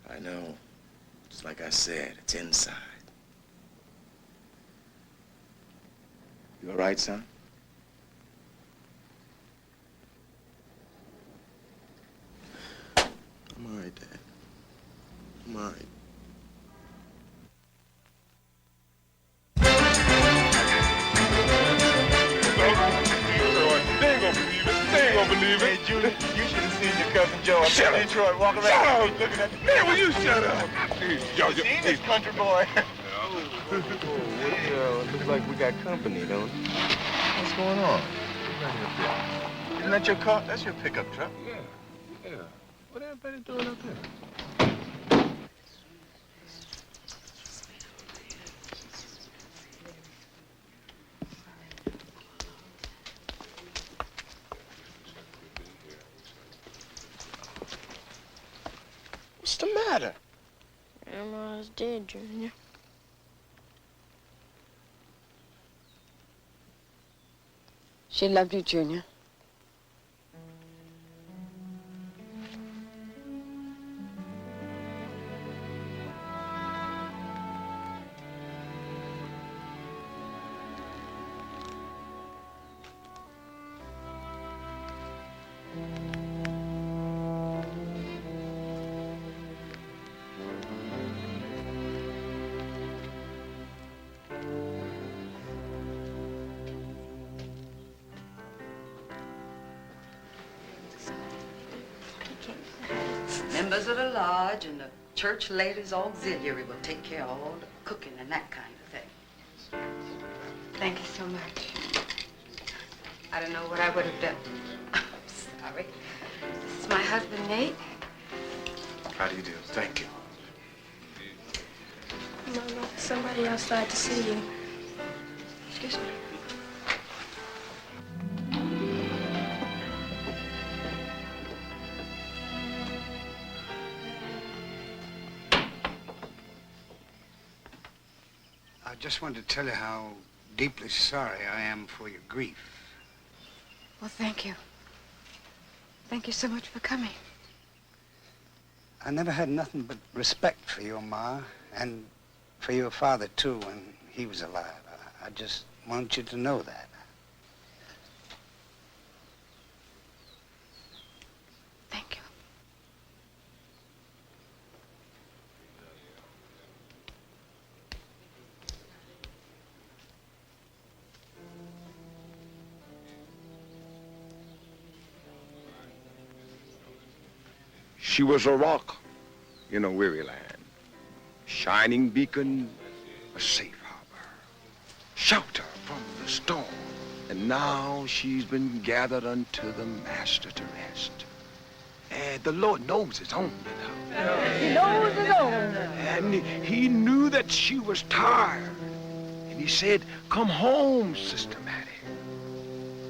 I know. Just like I said, it's inside. You all right, son? I'm all right, Dad. I'm all right. They ain't gonna believe it. Hey, Junior, you should have seen your cousin Joe up in Detroit walking Shut around. up. Looking at Man, will you shut up? You seen this country boy? Looks like we got company, don't it? What's going on? Isn't that your car? That's your pickup truck. Yeah. What everybody doing up there? What's the matter? Grandma's dead, Junior. She loved you, Junior. members of the lodge and the church ladies auxiliary will take care of all the cooking and that kind of thing. Thank you so much. I don't know what I would have done. I'm sorry. This is my husband, Nate. How do you do? Thank you. Mama, somebody outside to see you. Excuse me. I just wanted to tell you how deeply sorry I am for your grief. Well, thank you. Thank you so much for coming. I never had nothing but respect for your ma and for your father, too, when he was alive. I just want you to know that. Thank you. She was a rock in a weary land, shining beacon, a safe harbor, shelter from the storm. And now she's been gathered unto the master to rest. And the Lord knows his own, you know. He knows his own. And he knew that she was tired. And he said, come home, Sister Mattie.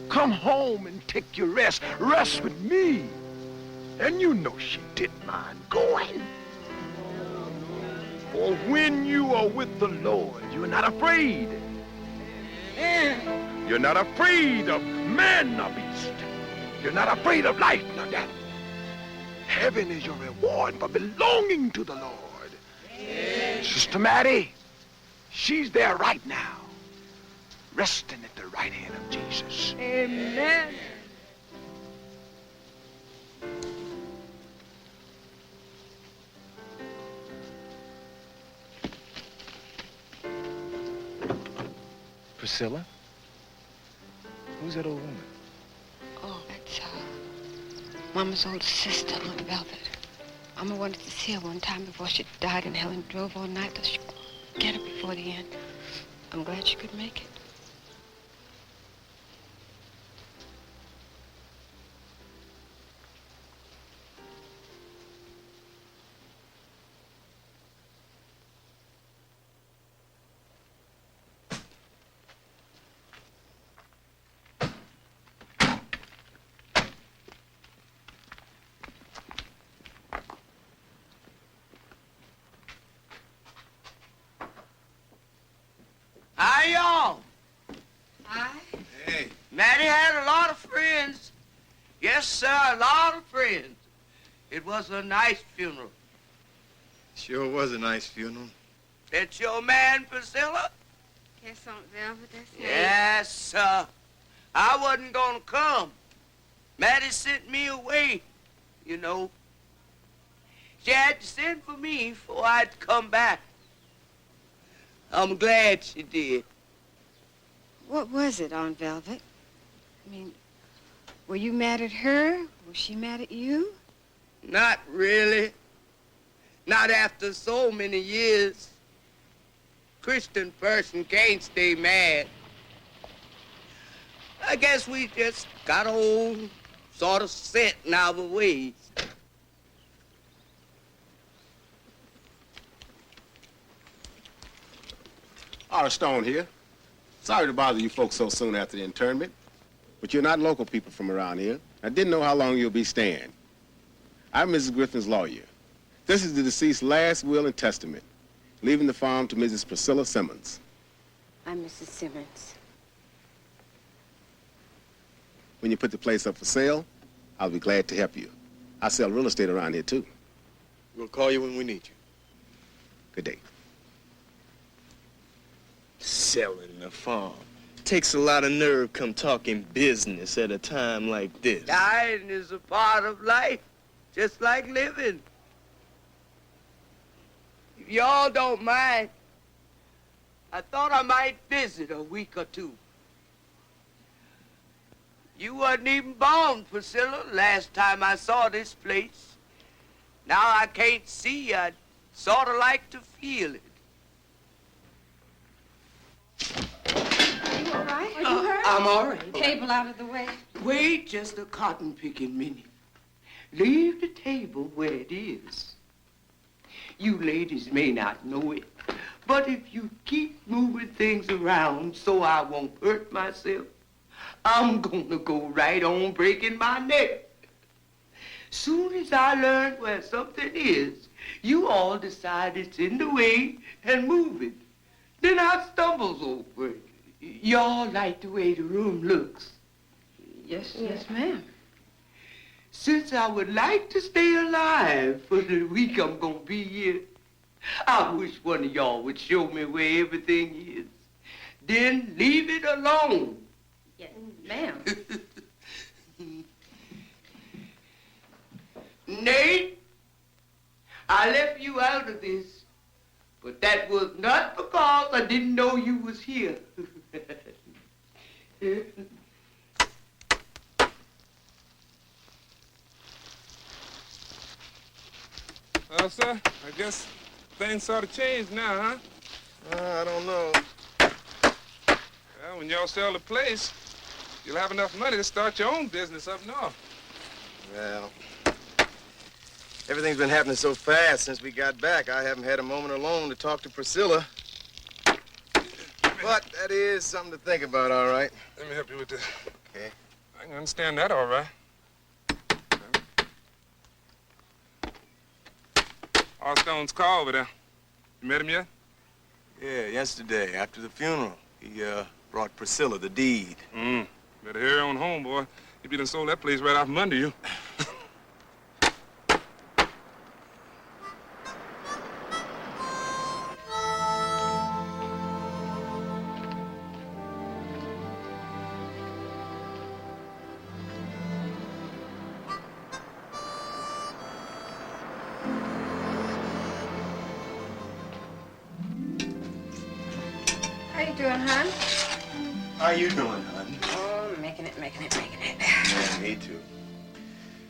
Come home and take your rest. Rest with me. And you know she didn't mind going. For when you are with the Lord, you're not afraid. You're not afraid of man nor beast. You're not afraid of life nor death. Heaven is your reward for belonging to the Lord. Sister Mattie, she's there right now, resting at the right hand of Jesus. Amen. Priscilla? Who's that old woman? Oh, that's, Mama's older sister, Aunt Velvet. Mama wanted to see her one time before she died, and Helen drove all night till she could get her before the end. I'm glad she could make it. Hi, y'all. Hi. Hey. Mattie had a lot of friends. Yes, sir, a lot of friends. It was a nice funeral. Sure was a nice funeral. That's your man, Priscilla? Yes, Aunt Velvet, that's me. Yes, sir. I wasn't gonna come. Mattie sent me away, you know. She had to send for me before I'd come back. I'm glad she did. What was it, Aunt Velvet? I mean, were you mad at her? Was she mad at you? Not really. Not after so many years. Christian person can't stay mad. I guess we just got old, sort of set in our ways. Arthur Stone here. Sorry to bother you folks so soon after the internment, but you're not local people from around here. I didn't know how long you'll be staying. I'm Mrs. Griffin's lawyer. This is the deceased's last will and testament, leaving the farm to Mrs. Priscilla Simmons. I'm Mrs. Simmons. When you put the place up for sale, I'll be glad to help you. I sell real estate around here, too. We'll call you when we need you. Good day. Selling the farm. Takes a lot of nerve come talking business at a time like this. Dying is a part of life, just like living. If y'all don't mind, I thought I might visit a week or two. You wasn't even born, Priscilla, last time I saw this place. Now I can't see, I'd sort of like to feel it. You all right? Are you hurt? I'm all right. Table out of the way. Wait just a cotton-picking minute. Leave the table where it is. You ladies may not know it, but if you keep moving things around so I won't hurt myself, I'm gonna go right on breaking my neck. Soon as I learn where something is, you all decide it's in the way and move it. Then I stumbles over it. Y'all like the way the room looks. Yes, ma'am. Since I would like to stay alive for the week I'm gonna be here, I wish one of y'all would show me where everything is. Then leave it alone. Yes, ma'am. Nate, I left you out of this, but that was not because I didn't know you was here. Well, sir, I guess things sort of changed now, huh? I don't know. Well, when y'all sell the place, you'll have enough money to start your own business up north. Well, everything's been happening so fast since we got back, I haven't had a moment alone to talk to Priscilla. But that is something to think about, all right. Let me help you with this. Okay. I can understand that all right. Stone's car over there. You met him yet? Yeah, yesterday, after the funeral. He, brought Priscilla the deed. Better hurry on home, boy. If you done sold that place right out from under you. How you doing, hon? How you doing, hon? Oh, making it. Yeah, me too.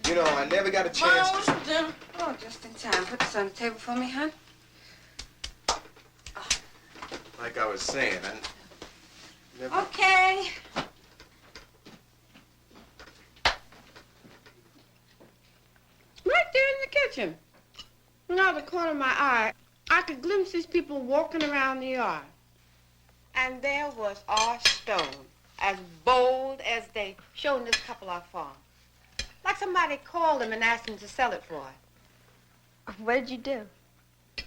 You know, I never got a chance to... Oh, just in time. Put this on the table for me, hon. Like I was saying, I never... Okay. Right there in the kitchen. From out the corner of my eye, I could glimpse these people walking around the yard. And there was our Stone, as bold as they showing this couple our farm. Like somebody called him and asked him to sell it for it. What did you do?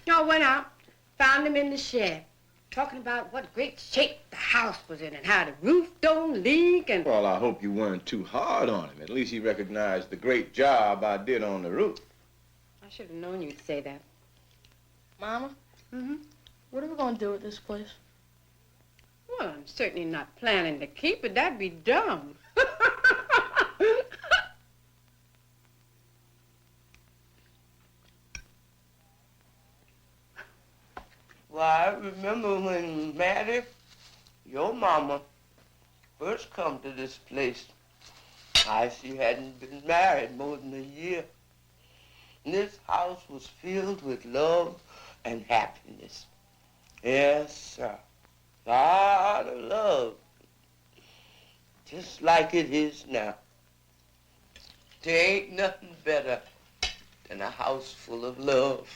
I went out, found him in the shed, talking about what great shape the house was in and how the roof don't leak and... Well, I hope you weren't too hard on him. At least he recognized the great job I did on the roof. I should have known you'd say that. Mama? What are we going to do with this place? Well, I'm certainly not planning to keep it. That'd be dumb. Well, I remember when Maddie, your mama, first come to this place. She hadn't been married more than a year. And this house was filled with love and happiness. Yes, sir. A lot of love. Just like it is now. There ain't nothing better than a house full of love.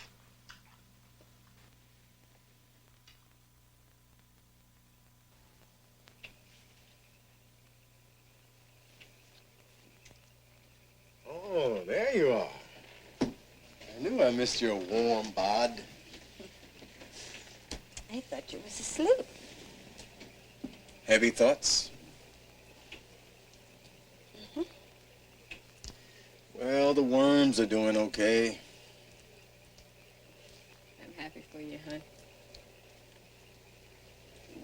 Oh, there you are. I knew I missed your warm bod. I thought you was asleep. Heavy thoughts? Well, the worms are doing okay. I'm happy for you, hon.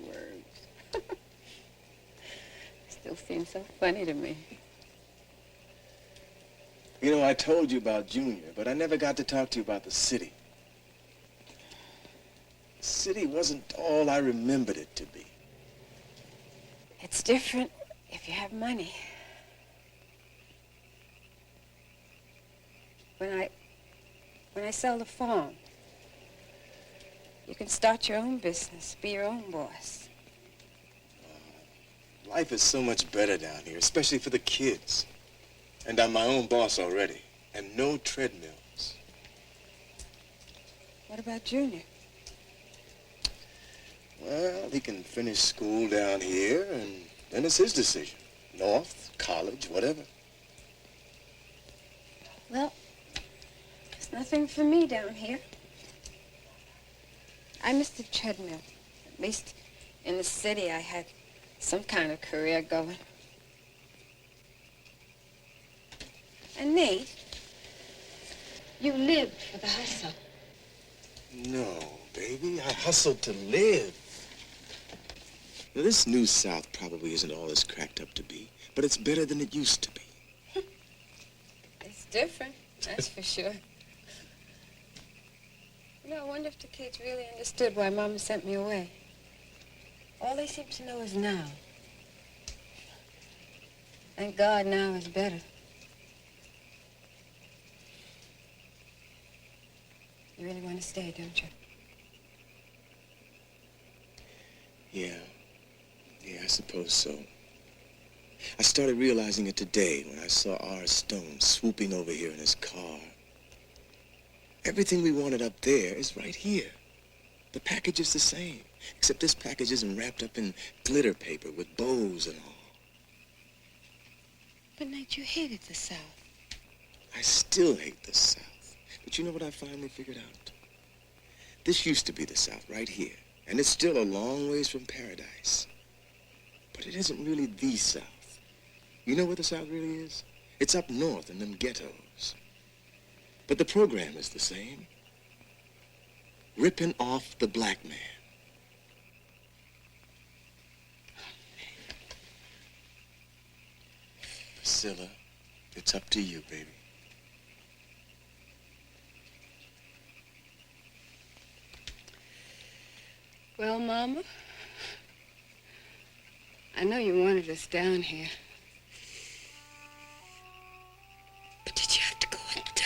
Words. Still seem so funny to me. You know, I told you about Junior, but I never got to talk to you about the city. The city wasn't all I remembered it to be. It's different if you have money. when I sell the farm. You can start your own business, be your own boss. Life is so much better down here, especially for the kids. And I'm my own boss already, and no treadmills. What about Junior? Well, he can finish school down here, and then it's his decision. North, college, whatever. Well, there's nothing for me down here. I missed the treadmill. At least in the city I had some kind of career going. And Nate, you lived for the hustle. No, baby, I hustled to live. Now, this new South probably isn't all it's cracked up to be, but it's better than it used to be. It's different, that's for sure. You know, I wonder if the kids really understood why Mama sent me away. All they seem to know is now. Thank God now is better. You really want to stay, don't you? Yeah, I suppose so. I started realizing it today when I saw R. Stone swooping over here in his car. Everything we wanted up there is right here. The package is the same, except this package isn't wrapped up in glitter paper with bows and all. But, Nate, you hated the South. I still hate the South. But you know what I finally figured out? This used to be the South right here, and it's still a long ways from paradise. But it isn't really the South. You know where the South really is? It's up north in them ghettos. But the program is the same. Ripping off the black man. Priscilla, it's up to you, baby. Well, Mama, I know you wanted us down here. But did you have to go and die?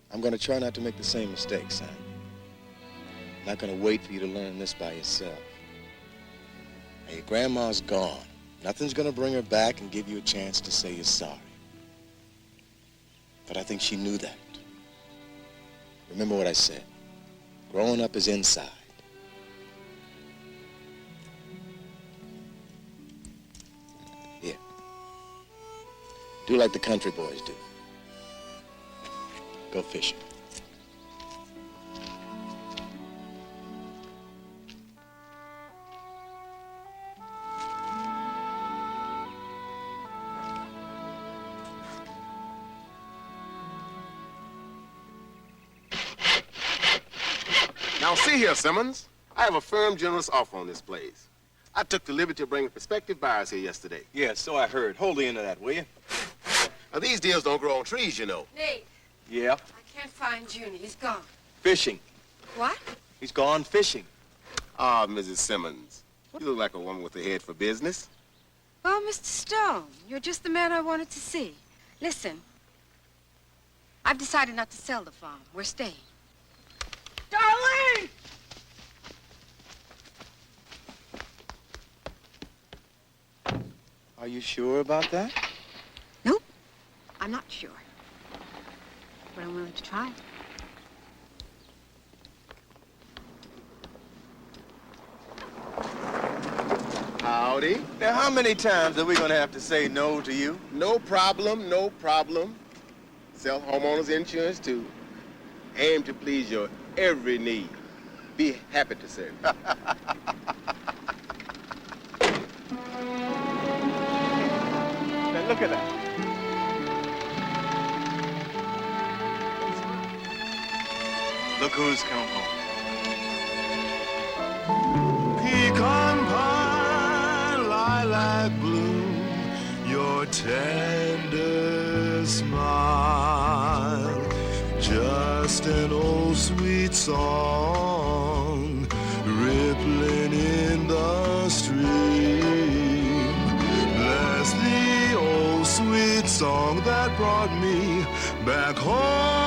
I'm gonna try not to make the same mistake, son. I'm not gonna wait for you to learn this by yourself. Now, your grandma's gone. Nothing's gonna bring her back and give you a chance to say you're sorry. But I think she knew that. Remember what I said. Growing up is inside. Here. Do like the country boys do. Go fishing. Now, see here, Simmons. I have a firm, generous offer on this place. I took the liberty of bringing prospective buyers here yesterday. Yes, so I heard. Hold the end of that, will you? Now, these deals don't grow on trees, you know. Nate, Yeah. I can't find Junior. He's gone. Fishing. What? He's gone fishing. Ah, Mrs. Simmons. You look like a woman with a head for business. Well, Mr. Stone, you're just the man I wanted to see. Listen, I've decided not to sell the farm. We're staying. Darlene! Are you sure about that? Nope, I'm not sure. But I'm willing to try. Howdy. Now, how many times are we gonna have to say no to you? No problem, no problem. Sell homeowners insurance, too. Aim to please your every need. Be happy to serve. Now, look at that. Look who's come home. Pecan pie, lilac bloom, your tender smile, just an old sweet song, rippling in the stream. Bless the old sweet song that brought me back home.